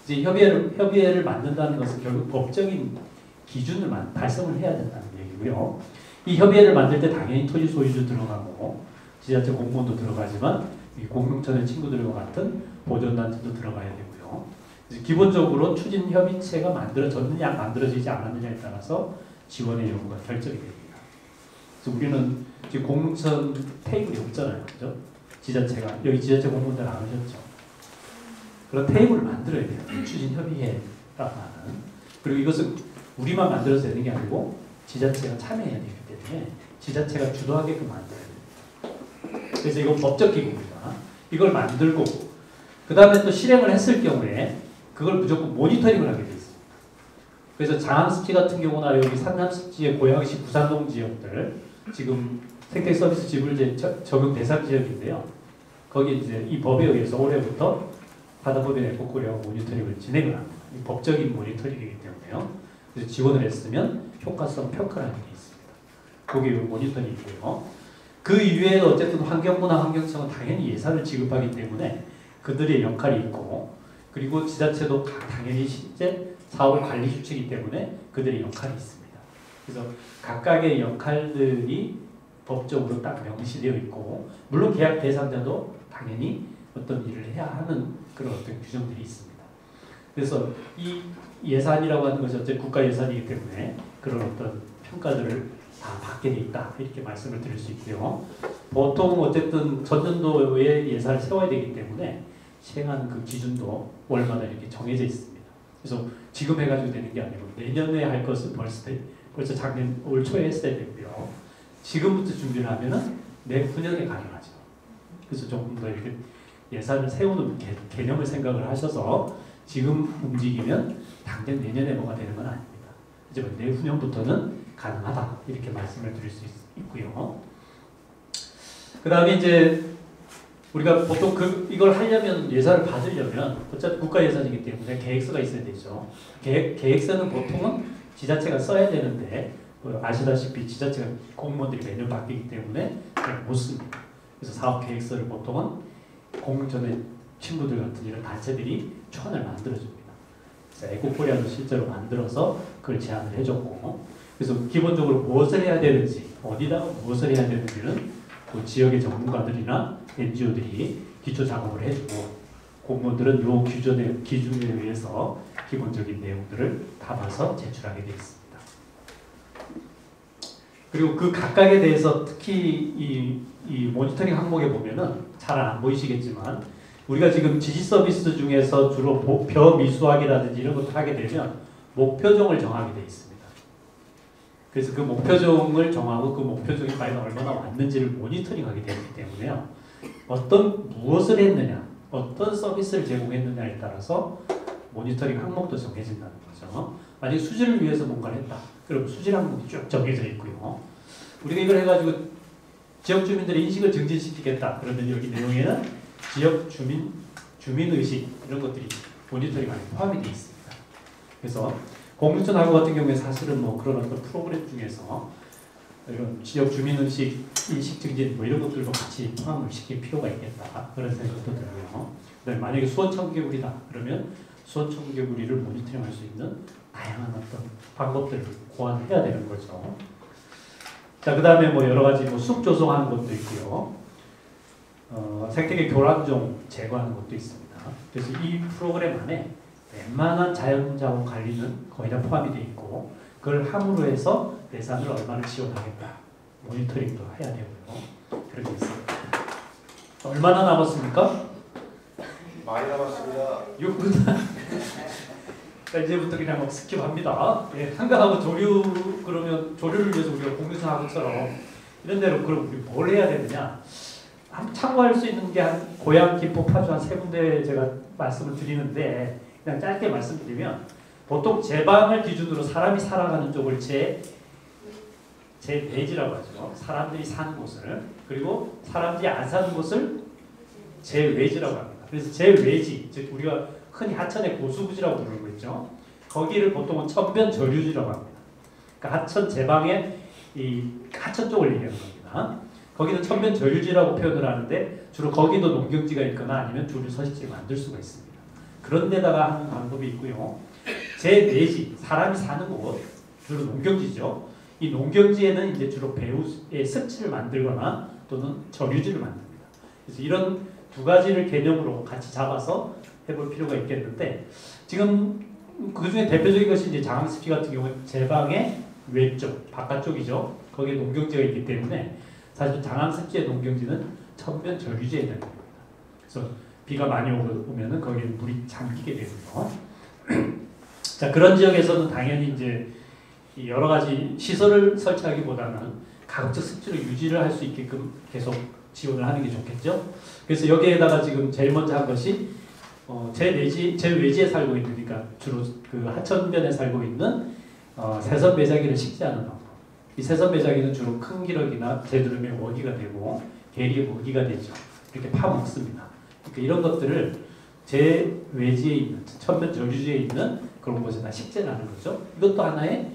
이제 협의회를 만든다는 것은 결국 법적인 기준을 달성을 해야 된다는 얘기고요. 이 협의회를 만들 때 당연히 토지 소유주 들어가고 지자체 공무원도 들어가지만 이 공동체의 친구들과 같은 보존단체도 들어가야 되고요. 기본적으로 추진 협의체가 만들어졌느냐 만들어지지 않았느냐에 따라서 지원의 여부가 결정이 됩니다. 그래서 우리는 지금 공동체 테이블이 없잖아요, 그죠? 지자체가 여기 지자체 공무원들 안 오셨죠. 그런 테이블을 만들어야 돼요. 추진 협의회라고 하는. 그리고 이것은 우리만 만들어서 되는 게 아니고 지자체가 참여해야 되기 때문에 지자체가 주도하게끔 만들어야 돼요. 그래서 이건 법적 기구입니다. 이걸 만들고 그 다음에 또 실행을 했을 경우에 그걸 무조건 모니터링을 하게 돼 있습니다. 그래서 장항습지 같은 경우나 여기 산남습지의 고양시 부산동 지역들 지금 생태 서비스 지불제 적용 대상 지역인데요. 거기 이제 이 법에 의해서 올해부터 바다법인 에코코리아가 모니터링을 진행을 합니다. 이 법적인 모니터링이기 때문에요. 그래서 지원을 했으면 효과성 평가를 하게 돼 있습니다. 거기 모니터링이 있고요. 그 이외에도 어쨌든 환경부나 환경청은 당연히 예산을 지급하기 때문에 그들의 역할이 있고 그리고 지자체도 당연히 실제 사업 관리 주체이기 때문에 그들의 역할이 있습니다. 그래서 각각의 역할들이 법적으로 딱 명시되어 있고 물론 계약 대상자도 당연히 어떤 일을 해야 하는 그런 어떤 규정들이 있습니다. 그래서 이 예산이라고 하는 것이 어쨌든 국가 예산이기 때문에 그런 어떤 평가들을 다 받게 돼 있다 이렇게 말씀을 드릴 수 있고요. 보통 어쨌든 전년도에 예산을 세워야 되기 때문에 시행하는 그 기준도 월마다 이렇게 정해져 있습니다. 그래서 지금 해가지고 되는 게 아니고 내년에 할 것은 벌써 작년 올 초에 했어야 되고요. 지금부터 준비를 하면은 내후년에 가능하죠. 그래서 조금 더 이렇게 예산을 세우는 개념을 생각을 하셔서 지금 움직이면 당장 내년에 뭐가 되는 건 아닙니다. 이제 내후년부터는 가능하다 이렇게 말씀을 드릴 수 있고요. 그 다음에 이제 우리가 보통 이걸 하려면 예산을 받으려면 어차피 국가 예산이기 때문에 계획서가 있어야 되죠. 계획서는 보통은 지자체가 써야 되는데 아시다시피 지자체가 공무원들이 매년 바뀌기 때문에 잘 못 씁니다. 그래서 사업 계획서를 보통은 공전의 친구들 같은 이런 단체들이 초안을 만들어줍니다. 그래서 에코코리아도 실제로 만들어서 그걸 제안을 해줬고 그래서 기본적으로 무엇을 해야 되는지 어디다가 무엇을 해야 되는지는 그 지역의 전문가들이나 NGO들이 기초 작업을 해주고 공무원들은 이 기준에 의해서 기본적인 내용들을 담아서 제출하게 되어 있습니다. 그리고 그 각각에 대해서 특히 이 모니터링 항목에 보면은 잘 안 보이시겠지만 우리가 지금 지시 서비스 중에서 주로 목표 미수학이라든지 이런 것을 하게 되면 목표종을 정하게 되어 있습니다. 그래서 그 목표종을 정하고 그 목표종이 과연 얼마나 왔는지를 모니터링하게 되기 때문에요. 무엇을 했느냐, 어떤 서비스를 제공했느냐에 따라서 모니터링 항목도 정해진다는 거죠. 만약에 수질을 위해서 뭔가를 했다. 그럼 수질 항목이 쭉 정해져 있고요. 우리가 이걸 해가지고 지역 주민들의 인식을 증진시키겠다. 그러면 여기 내용에는 지역 주민의식 이런 것들이 모니터링 안에 포함이 되어 있습니다. 그래서 공동체 하고 같은 경우에 사실은 뭐 그런 어떤 프로그램 중에서 이런 지역 주민의식 인식 증진 뭐 이런 것들도 같이 포함을 시킬 필요가 있겠다. 그런 생각도 들고요. 그다음에 만약에 수원청개구리다. 그러면 수원청개구리를 모니터링할 수 있는 다양한 어떤 방법들을 고안해야 되는 거죠. 자, 그 다음에 뭐 여러 가지 뭐 숲 조성하는 것도 있고요. 생태계 교란종 제거하는 것도 있습니다. 그래서 이 프로그램 안에 웬만한 자연자원 관리는 거의 다 포함이 되어 있고 그걸 함으로 해서 예산을 얼마나 지원하겠다. 모니터링도 해야 되고요. 그런 게 있습니다. 얼마나 남았습니까? 많이 남았습니다. 6분. 이제부터 그냥 막 스킵합니다. 예, 한가하고 그러면 조류를 위해서 우리가 공유사하고처럼 이런 데로 그럼 우리 뭘 해야 되느냐? 참고할 수 있는 게 한 고양, 김포, 파주 한 3군데 제가 말씀을 드리는데 그냥 짧게 말씀드리면 보통 제방을 기준으로 사람이 살아가는 쪽을 제 배지라고 하죠. 사람들이 사는 곳을 그리고 사람들이 안 사는 곳을 제 외지라고 합니다. 그래서 제 외지, 즉 우리가 흔히 하천의 고수부지라고 부르고 있죠. 거기를 보통은 천변 저류지라고 합니다. 그러니까 하천 제방의 이 하천 쪽을 얘기하는 겁니다. 거기는 천변 저류지라고 표현을 하는데 주로 거기도 농경지가 있거나 아니면 조류 서식지를 만들 수가 있습니다. 그런 데다가 하는 방법이 있고요. 제4지, 사람이 사는 곳, 주로 농경지죠. 이 농경지에는 이제 주로 배후의 습지를 만들거나 또는 저류지를 만듭니다. 그래서 이런 두 가지를 개념으로 같이 잡아서 해볼 필요가 있겠는데 지금 그 중에 대표적인 것이 이제 장항습지 같은 경우는 제 방의 외쪽, 바깥쪽이죠. 거기에 농경지가 있기 때문에 사실 장항습지의 농경지는 천변 저류지에 있는 겁니다. 그래서 비가 많이 오면은 거기에 물이 잠기게 되고요. 자, 그런 지역에서는 당연히 이제 여러 가지 시설을 설치하기보다는 가급적 습지를 유지를 할 수 있게끔 계속 지원을 하는 게 좋겠죠. 그래서 여기에다가 지금 제일 먼저 한 것이 제 외지에 살고 있는, 그러니까 주로 그 하천변에 살고 있는 새선 매자기를 식재하는 방법. 이 새선 매자기는 주로 큰 기러기나 제두름의 먹이가 되고 개리의 먹이가 되죠. 이렇게 파먹습니다. 그러니까 이런 것들을 제 외지에 있는 천변 저류지에 있는 그런 곳에다 식재를 하는 거죠. 이것도 하나의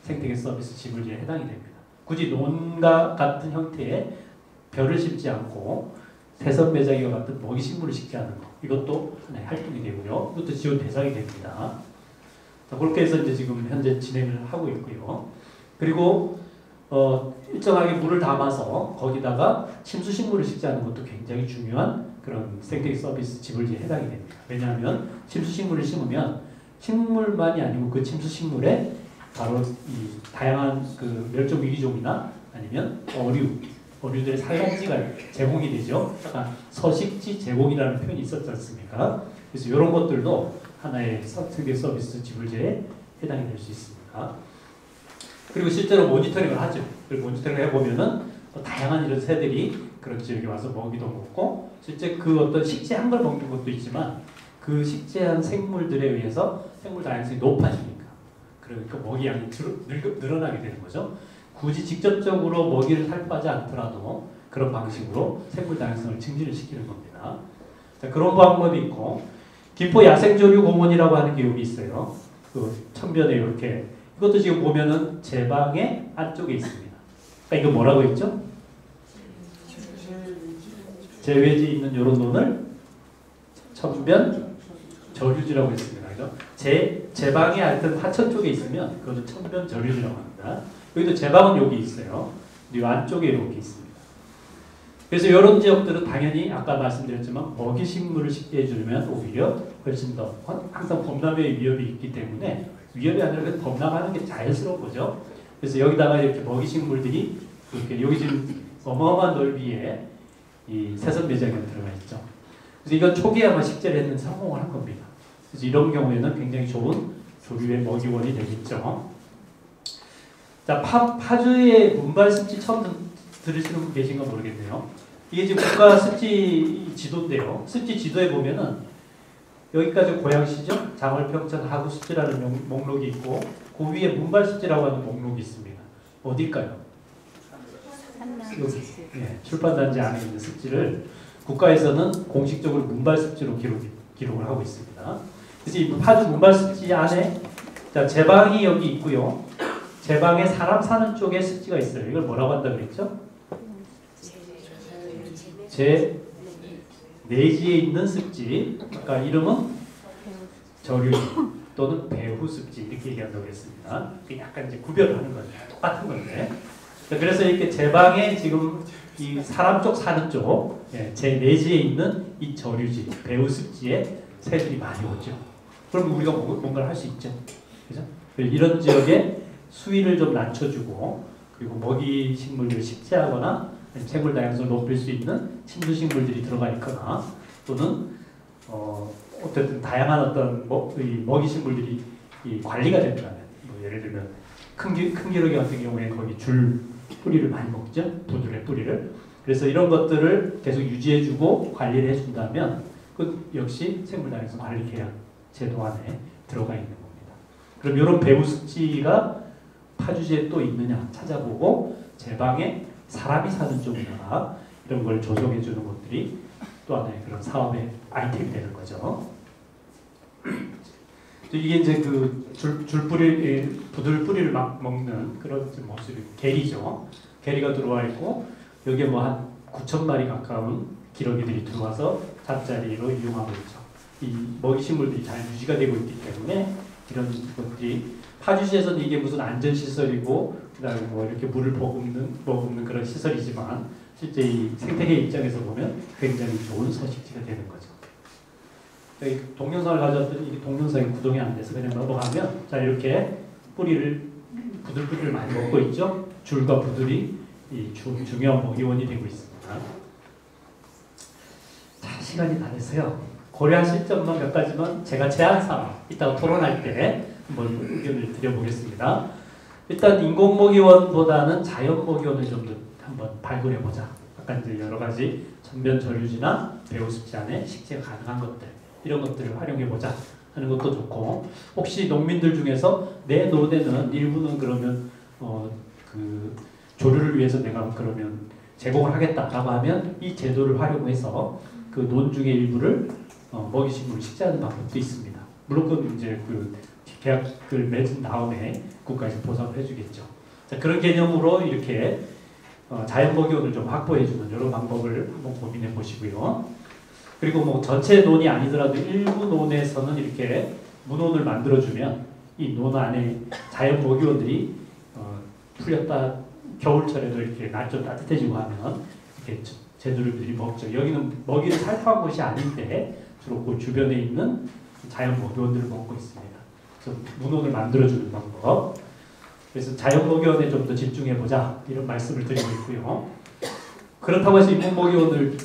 생태계 서비스 지불지에 해당이 됩니다. 굳이 논과 같은 형태의 벼를 심지 않고 새선 매자기와 같은 먹이 식물을 식재하는 것, 이것도 하나의 활동이 되고요. 이것도 지원 대상이 됩니다. 자, 그렇게 해서 이제 지금 현재 진행을 하고 있고요. 그리고 일정하게 물을 담아서 거기다가 침수식물을 식재하는 것도 굉장히 중요한 그런 생태계 서비스 지불지에 해당이 됩니다. 왜냐하면 침수식물을 심으면 식물만이 아니고 그 침수식물에 바로 이 다양한 그 멸종 위기종이나 아니면 어류들의 산란지가 제공이 되죠. 약간 서식지 제공이라는 표현이 있었지 않습니까? 그래서 이런 것들도 하나의 생태계 서비스 지불지에 해당이 될 수 있습니다. 그리고 실제로 모니터링을 하죠. 그리고 모니터링을 해보면은 다양한 이런 새들이 그런 지역에 와서 먹이도 먹고 실제 그 어떤 식재한 걸 먹는 것도 있지만 그 식재한 생물들에 의해서 생물 다양성이 높아지니까 그러니까 먹이 양이 늘어나게 되는 거죠. 굳이 직접적으로 먹이를 살포하지 않더라도 그런 방식으로 생물 다양성을 증진을 시키는 겁니다. 자, 그런 방법이 있고 김포 야생조류공원이라고 하는 게 여기 있어요. 그 천변에 이렇게 이것도 지금 보면은 제 방의 안쪽에 있습니다. 그러니까 이거 뭐라고 했죠? 제 외지에 있는 이런 논을 천변 저류지라고 했습니다. 그죠? 제 방에 하여튼 하천 쪽에 있으면 그것은 천변 저류지라고 합니다. 여기도 제 방은 여기 있어요. 이 안쪽에 이렇게 있습니다. 그래서 이런 지역들은 당연히 아까 말씀드렸지만 먹이 식물을 식재해주면 오히려 훨씬 더 항상 범람의 위협이 있기 때문에 위협이 아니라 범람하는 게 자연스러운 거죠. 그래서 여기다가 이렇게 먹이 식물들이 이렇게 여기 지금 어마어마한 넓이에 이 새선 매장이 들어가 있죠. 그래서 이건 초기에 아마 식재를 했는데 성공을 한 겁니다. 그래서 이런 경우에는 굉장히 좋은 조류의 먹이원이 되겠죠. 자, 파주의 문발 습지 처음 들으시는 분 계신가 모르겠네요. 이게 지금 국가 습지 지도인데요. 습지 지도에 보면은 여기까지 고양시죠. 장월평천 하구습지라는 목록이 있고 그 위에 문발습지라고 하는 목록이 있습니다. 어딜까요? 여기, 네, 출판단지 안에 있는 습지를 국가에서는 공식적으로 문발습지로 기록을 하고 있습니다. 그래서 이 파주 문발습지 안에 자, 제방이 여기 있고요. 제방에 사람 사는 쪽에 습지가 있어요. 이걸 뭐라고 한다 그랬죠? 제 내지에 있는 습지, 그러니까 이름은 저류지 또는 배후습지 이렇게 얘기한다고 했습니다. 약간 이제 구별을 하는 거죠. 똑같은 건데. 그래서 이렇게 제 방에 지금 이 사람 쪽 사는 쪽, 제 내지에 있는 이 저류지, 배후습지에 새들이 많이 오죠. 그럼 우리가 뭔가를 할 수 있죠. 그죠? 이런 지역에 수위를 좀 낮춰주고 그리고 먹이 식물들을 식재하거나 생물 다양성을 높일 수 있는 침수식물들이 들어가 있거나 또는 어쨌든 다양한 어떤 먹이 식물들이 관리가 된다면 뭐 예를 들면 큰 기러기 같은 경우에 거기 줄 뿌리를 많이 먹죠. 도줄의 뿌리를. 그래서 이런 것들을 계속 유지해주고 관리를 해준다면 그 역시 생물 다양성 관리 계약 제도 안에 들어가 있는 겁니다. 그럼 이런 배후습지가 파주지에 또 있느냐 찾아보고 제 방에 사람이 사는 쪽이나 이런 걸 조정해 주는 것들이 또 하나의 그런 사업의 아이템이 되는 거죠. 이게 이제 그 줄뿌리, 부들 뿌리를 막 먹는 그런 모습이 게리죠. 게리가 들어와 있고 여기에 뭐 한 9,000마리 가까운 기러기들이 들어와서 잠자리로 이용하고 있죠. 이 먹이 식물들이 잘 유지가 되고 있기 때문에 이런 것들이 파주시에서는 이게 무슨 안전시설이고 그다음에 뭐 이렇게 물을 머금는 그런 시설이지만 실제 이 생태계 입장에서 보면 굉장히 좋은 서식지가 되는 거죠. 여기 동영상을 가져왔더니 이게 동영상이 구동이 안 돼서 그냥 넘어가면 자 이렇게 뿌리를 부들부들 많이 먹고 있죠. 줄과 부들이 이 중요한 먹이원이 되고 있습니다. 자 시간이 다 돼서요. 고려하실 점만 몇 가지만 제가 제안사항 이따가 토론할 때 한번 의견을 드려보겠습니다. 일단 인공먹이원보다는 자연먹이원을 좀 더 한번 발굴해보자. 아까 이제 여러 가지 전변전류지나 배우습지 안에 식재가 가능한 것들 이런 것들을 활용해보자 하는 것도 좋고 혹시 농민들 중에서 내 논에는 일부는 그러면 그 조류를 위해서 내가 그러면 제공을 하겠다라고 하면 이 제도를 활용해서 그 논 중의 일부를 먹이식물을 식재하는 방법도 있습니다. 물론 그건 이제 그 계약을 맺은 다음에 국가에서 보상을 해주겠죠. 자, 그런 개념으로 이렇게 자연 먹이원을 좀 확보해주는 여러 방법을 한번 고민해 보시고요. 그리고 뭐 전체 논이 아니더라도 일부 논에서는 이렇게 문원을 만들어주면 이 논 안에 자연 먹이원들이 풀렸다 겨울철에도 이렇게 날 좀 따뜻해지고 하면 이렇게 제주류들이 먹죠. 여기는 먹이를 살포한 곳이 아닌데 주로 그 주변에 있는 자연 먹이원들을 먹고 있습니다. 그래서 문원을 만들어주는 방법. 그래서 자연 먹이원에 좀 더 집중해보자 이런 말씀을 드리고 있고요. 그렇다고 해서 인공먹이원을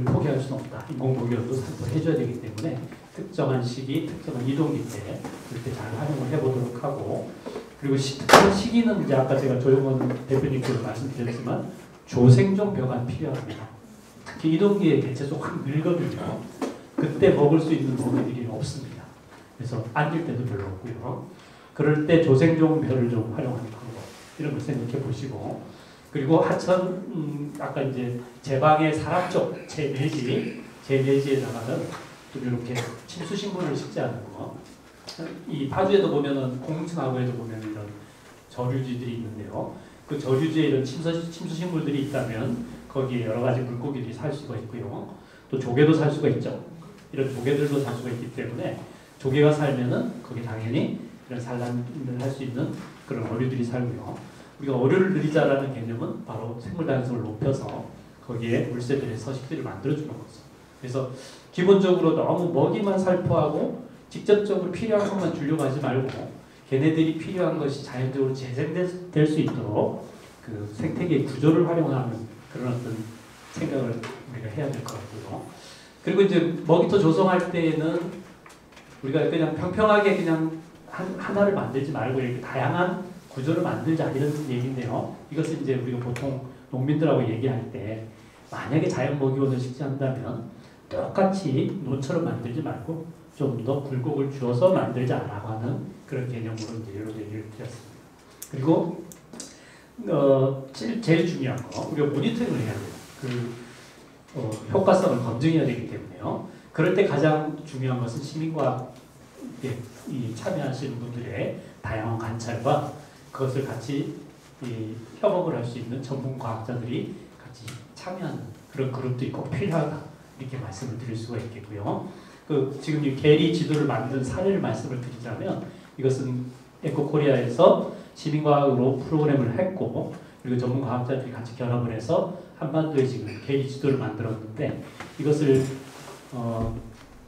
포기할 수는 없다. 인공먹이원도 살포를 해줘야 되기 때문에 특정한 시기, 특정한 이동기 때 그때 잘 활용을 해보도록 하고 그리고 특정 시기는 이제 아까 제가 조영원 대표님께서 말씀드렸지만 조생종 벼가 필요합니다. 특히 이동기에 개체수 확 늘거든요. 그때 먹을 수 있는 먹이들이 없습니다. 그래서 안길 때도 별로 없고요. 그럴 때 조생종 벼를 좀 활용하는 방법 이런 걸 생각해 보시고 그리고 하천 아까 이제 제방의 사람 쪽 제 내지에다가는 좀 이렇게 침수식물을 식재하는 거. 이 파주에도 보면은 공릉하고에도 보면 이런 저류지들이 있는데요. 그 저류지에 이런 침수식물들이 있다면 거기에 여러 가지 물고기들이 살 수가 있고요. 또 조개도 살 수가 있죠. 이런 조개들도 살 수가 있기 때문에 조개가 살면은 거기 당연히 이런 산란을 할 수 있는 그런 어류들이 살고요. 우리가 어류를 늘리자라는 개념은 바로 생물 다양성을 높여서 거기에 물새들의 서식지를 만들어주는 거죠. 그래서 기본적으로 너무 먹이만 살포하고 직접적으로 필요한 것만 주려고 하지 말고 걔네들이 필요한 것이 자연적으로 재생될 수 있도록 그 생태계 구조를 활용하는 그런 어떤 생각을 우리가 해야 될 것 같고요. 그리고 이제 먹이터 조성할 때에는 우리가 그냥 평평하게 그냥 하나를 만들지 말고 이렇게 다양한 구조를 만들자 이런 얘기인데요. 이것은 이제 우리가 보통 농민들하고 얘기할 때 만약에 자연 먹이원을 식재한다면 똑같이 논처럼 만들지 말고 좀 더 굴곡을 주어서 만들자라고 하는 그런 개념으로 이제 여러 얘기를 드렸습니다. 그리고 제일 중요한 거 우리가 모니터링을 해야 돼요. 그 효과성을 검증해야 되기 때문에요. 그럴 때 가장 중요한 것은 시민과학에 참여하시는 분들의 다양한 관찰과 그것을 같이 협업을 할 수 있는 전문 과학자들이 같이 참여하는 그런 그룹도 있고 필요하다 이렇게 말씀을 드릴 수가 있겠고요. 그 지금 이 계리 지도를 만든 사례를 말씀을 드리자면 이것은 에코코리아에서 시민과학으로 프로그램을 했고 그리고 전문 과학자들이 같이 결합을 해서 한반도에 지금 계리 지도를 만들었는데 이것을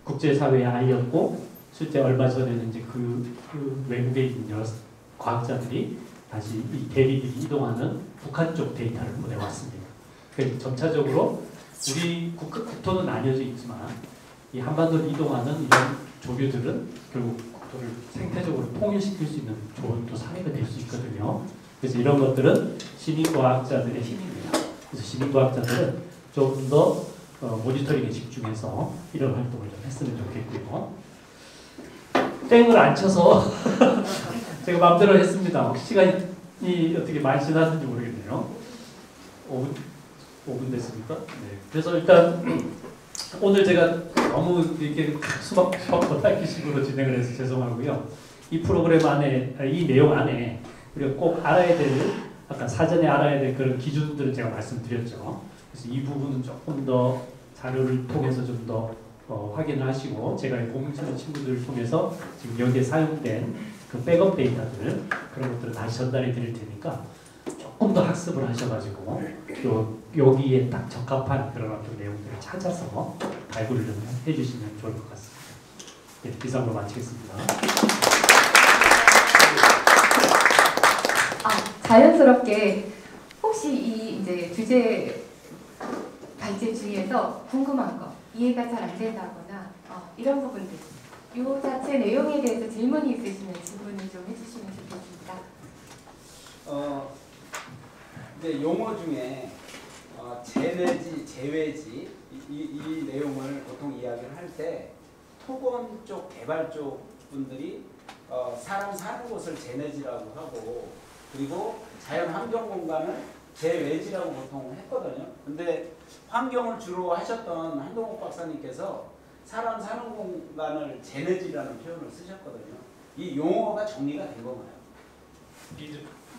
국제사회에 알렸고 실제 얼마 전에는 이제 그 외국에 있는 여러 과학자들이 다시 이 계리들이 이동하는 북한 쪽 데이터를 보내왔습니다. 그래서 점차적으로 우리 국토는 나뉘어져 있지만 이 한반도를 이동하는 이런 조류들은 결국 국토를 생태적으로 통일시킬 수 있는 좋은 또 사례가 될 수 있거든요. 그래서 이런 것들은 시민과학자들의 힘입니다. 그래서 시민과학자들은 좀 더 모니터링에 집중해서 이런 활동을 좀 했으면 좋겠고요. 땡을 안 쳐서 제가 마음대로 했습니다. 시간이 어떻게 많이 지났는지 모르겠네요. 5분 됐습니까? 네. 그래서 일단 오늘 제가 너무 이렇게 수박 겉핥기식으로 진행을 해서 죄송하고요. 이 프로그램 안에, 이 내용 안에 우리가 꼭 알아야 될, 아까 사전에 알아야 될 그런 기준들을 제가 말씀드렸죠. 그래서 이 부분은 조금 더 자료를 통해서 좀 더 확인을 하시고 제가 공익처럼 친구들을 통해서 지금 여기에 사용된 그 백업 데이터들 그런 것들을 다시 전달해 드릴 테니까 조금 더 학습을 하셔가지고 여기에 딱 적합한 그런 어떤 내용들을 찾아서 발굴을 좀 해주시면 좋을 것 같습니다. 네, 이상으로 마치겠습니다. 자연스럽게 혹시 이 이제 주제 발제 주의에서 궁금한 거, 이해가 잘 안 된다거나 이런 부분들, 이 자체 내용에 대해서 질문이 있으시면 질문을 좀 해주시면 좋겠습니다. 이제 용어 중에 제외지, 제외지 이 내용을 보통 이야기를 할 때 토건 쪽, 개발 쪽 분들이 사람 사는 곳을 제내지라고 하고 그리고 자연 환경 공간을 제외지라고 보통 했거든요. 근데 환경을 주로 하셨던 한동욱 박사님께서 사람 사는 공간을 제내지라는 표현을 쓰셨거든요. 이 용어가 정리가 된 건가요?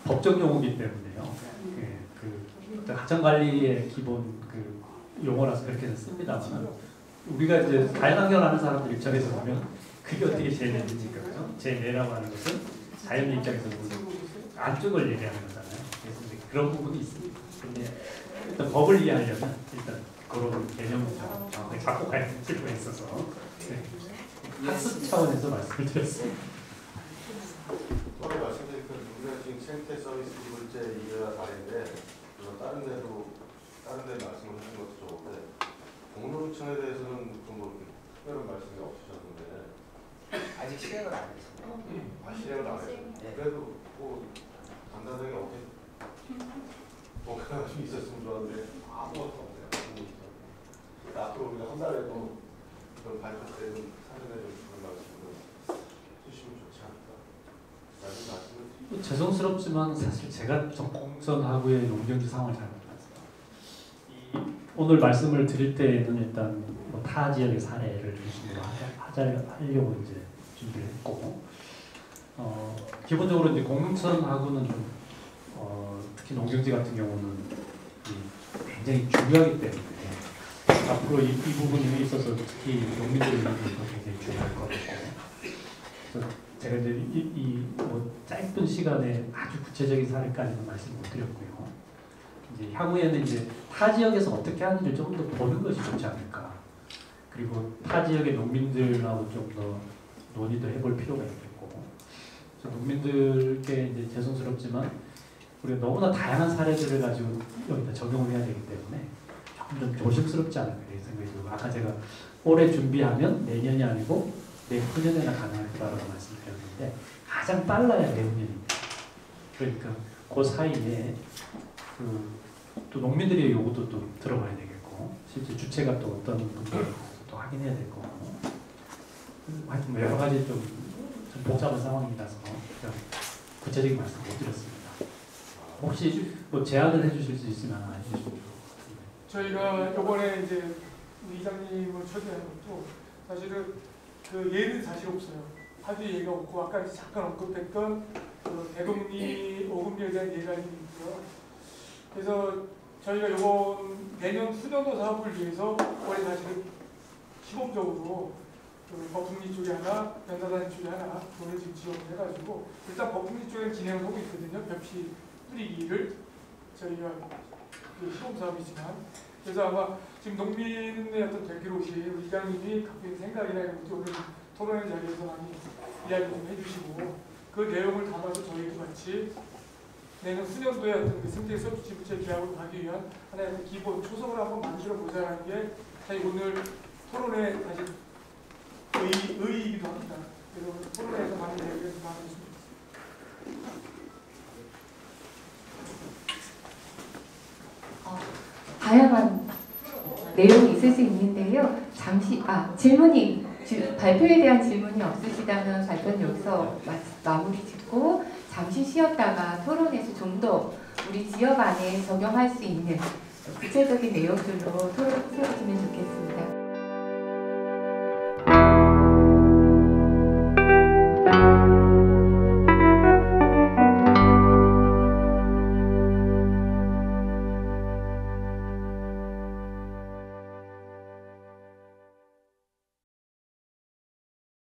법적 용어이기 때문에요. 네, 그 가정관리의 기본 그 용어라서 그렇게 씁니다만 우리가 이제 자연환경을 하는 사람들 입장에서 보면 그게 어떻게 제내입니까? 그죠? 제내라고 하는 것은 자연 입장에서 보면 안쪽을 얘기하는 거잖아요. 그래서 이제 그런 부분이 있습니다. 근데 일단 법을 이해하려면 일단 그런 개념을 정확하게 갖고 가야 될 필요가 있어서 네. 학습 차원에서 말씀을 드렸습니다. 처음에 말씀드린 우리가 지금 생태 서비스 기본제 이해와 다른데 다른 데 말씀을 하신 것도 좋은데 공로청에 대해서는 뭐 특별한 말씀이 없으셨는데 아직 실행을 안 했습니다. 실행을 안 했어요. 그래도 뭐 간단하게 어떻게 뭔가 좀 있었으면 좋았는데 아무것도 없네요. 앞으로 우리가 한 달에도 그런 발표 때 좀 사전에 좀 그런 말씀을 해주시면 좋지 않을까 라는 말씀을 드립니다. 죄송스럽지만 사실 제가 좀 공선하고의 농경지 상황을 잘 몰라서 오늘 말씀을 드릴 때에는 일단 뭐 타 지역의 사례를 중심으로 하려고 이제 준비를 했고 기본적으로 이제 공선하고는 좀 특히 농경지 같은 경우는 굉장히 중요하기 때문에 앞으로 이 부분에 있어서 특히 농민들의 의견이 굉장히 중요할 것 같고 그래서 제가 이제 뭐 짧은 시간에 아주 구체적인 사례까지는 말씀 못 드렸고요. 이제 향후에는 이제 타 지역에서 어떻게 하는지를 좀 더 보는 것이 좋지 않을까. 그리고 타 지역의 농민들하고 좀 더 논의도 해볼 필요가 있겠고. 그래서 농민들께 이제 죄송스럽지만 우리가 너무나 다양한 사례들을 가지고 여기다 적용을 해야 되기 때문에 조금 좀 조심스럽지 않을까 이런 생각이 들고 아까 제가 올해 준비하면 내년이 아니고 내후년에나 가능할 거라고 말씀드렸는데 가장 빨라야 내후년입니다. 그러니까 그 사이에 또 농민들의 요구도 또 들어봐야 되겠고 실제 주체가 또 어떤 분들도 또 확인해야 될 거고 하여튼 뭐 여러 가지 좀 복잡한 상황이라서 구체적인 말씀 못 드렸습니다. 혹시 뭐 제안을 해주실 수 있으면 해주시면 좋을 것 같습니다. 저희가 이번에 이제 이장님을 초대한 것도 사실은 그 예는 사실 없어요. 하도 얘기가 없고 아까 잠깐 언급했던 그 대동리 오금리에 대한 예가 있고요. 그래서 저희가 이번 내년 수년도 사업을 위해서 올해 사실은 시범적으로 그 버풍리 쪽에 하나, 연사단 쪽에 하나 돈을 지금 지원을 해가지고 일단 버풍리 쪽에 진행을 하고 있거든요. 벽시 뿌리기를 저희가 그 시범 사업이지만 그래서 아마 지금 농민의 어떤 대표로시 우리 이장님이 갖고 있는 생각이나 이런 것도 오늘 토론회 자리에서 많이 이야기 좀 해주시고 그 내용을 담아서 저희도 같이 내년 수년도에 어떤 그 생태 서비스 계약을 가기 위한 하나의 그 기본 초석을 한번 만들어 보자는 게 사실 오늘 토론회 사실 의의이기도 합니다. 그래서 오늘 토론회에서 많은 이야기를 좀 나눠주시면 다양한 내용이 있을 수 있는데요. 잠시 발표에 대한 질문이 없으시다면 발표는 여기서 마무리 짓고 잠시 쉬었다가 토론에서 좀 더 우리 지역 안에 적용할 수 있는 구체적인 내용들로 토론 세워주면 좋겠습니다.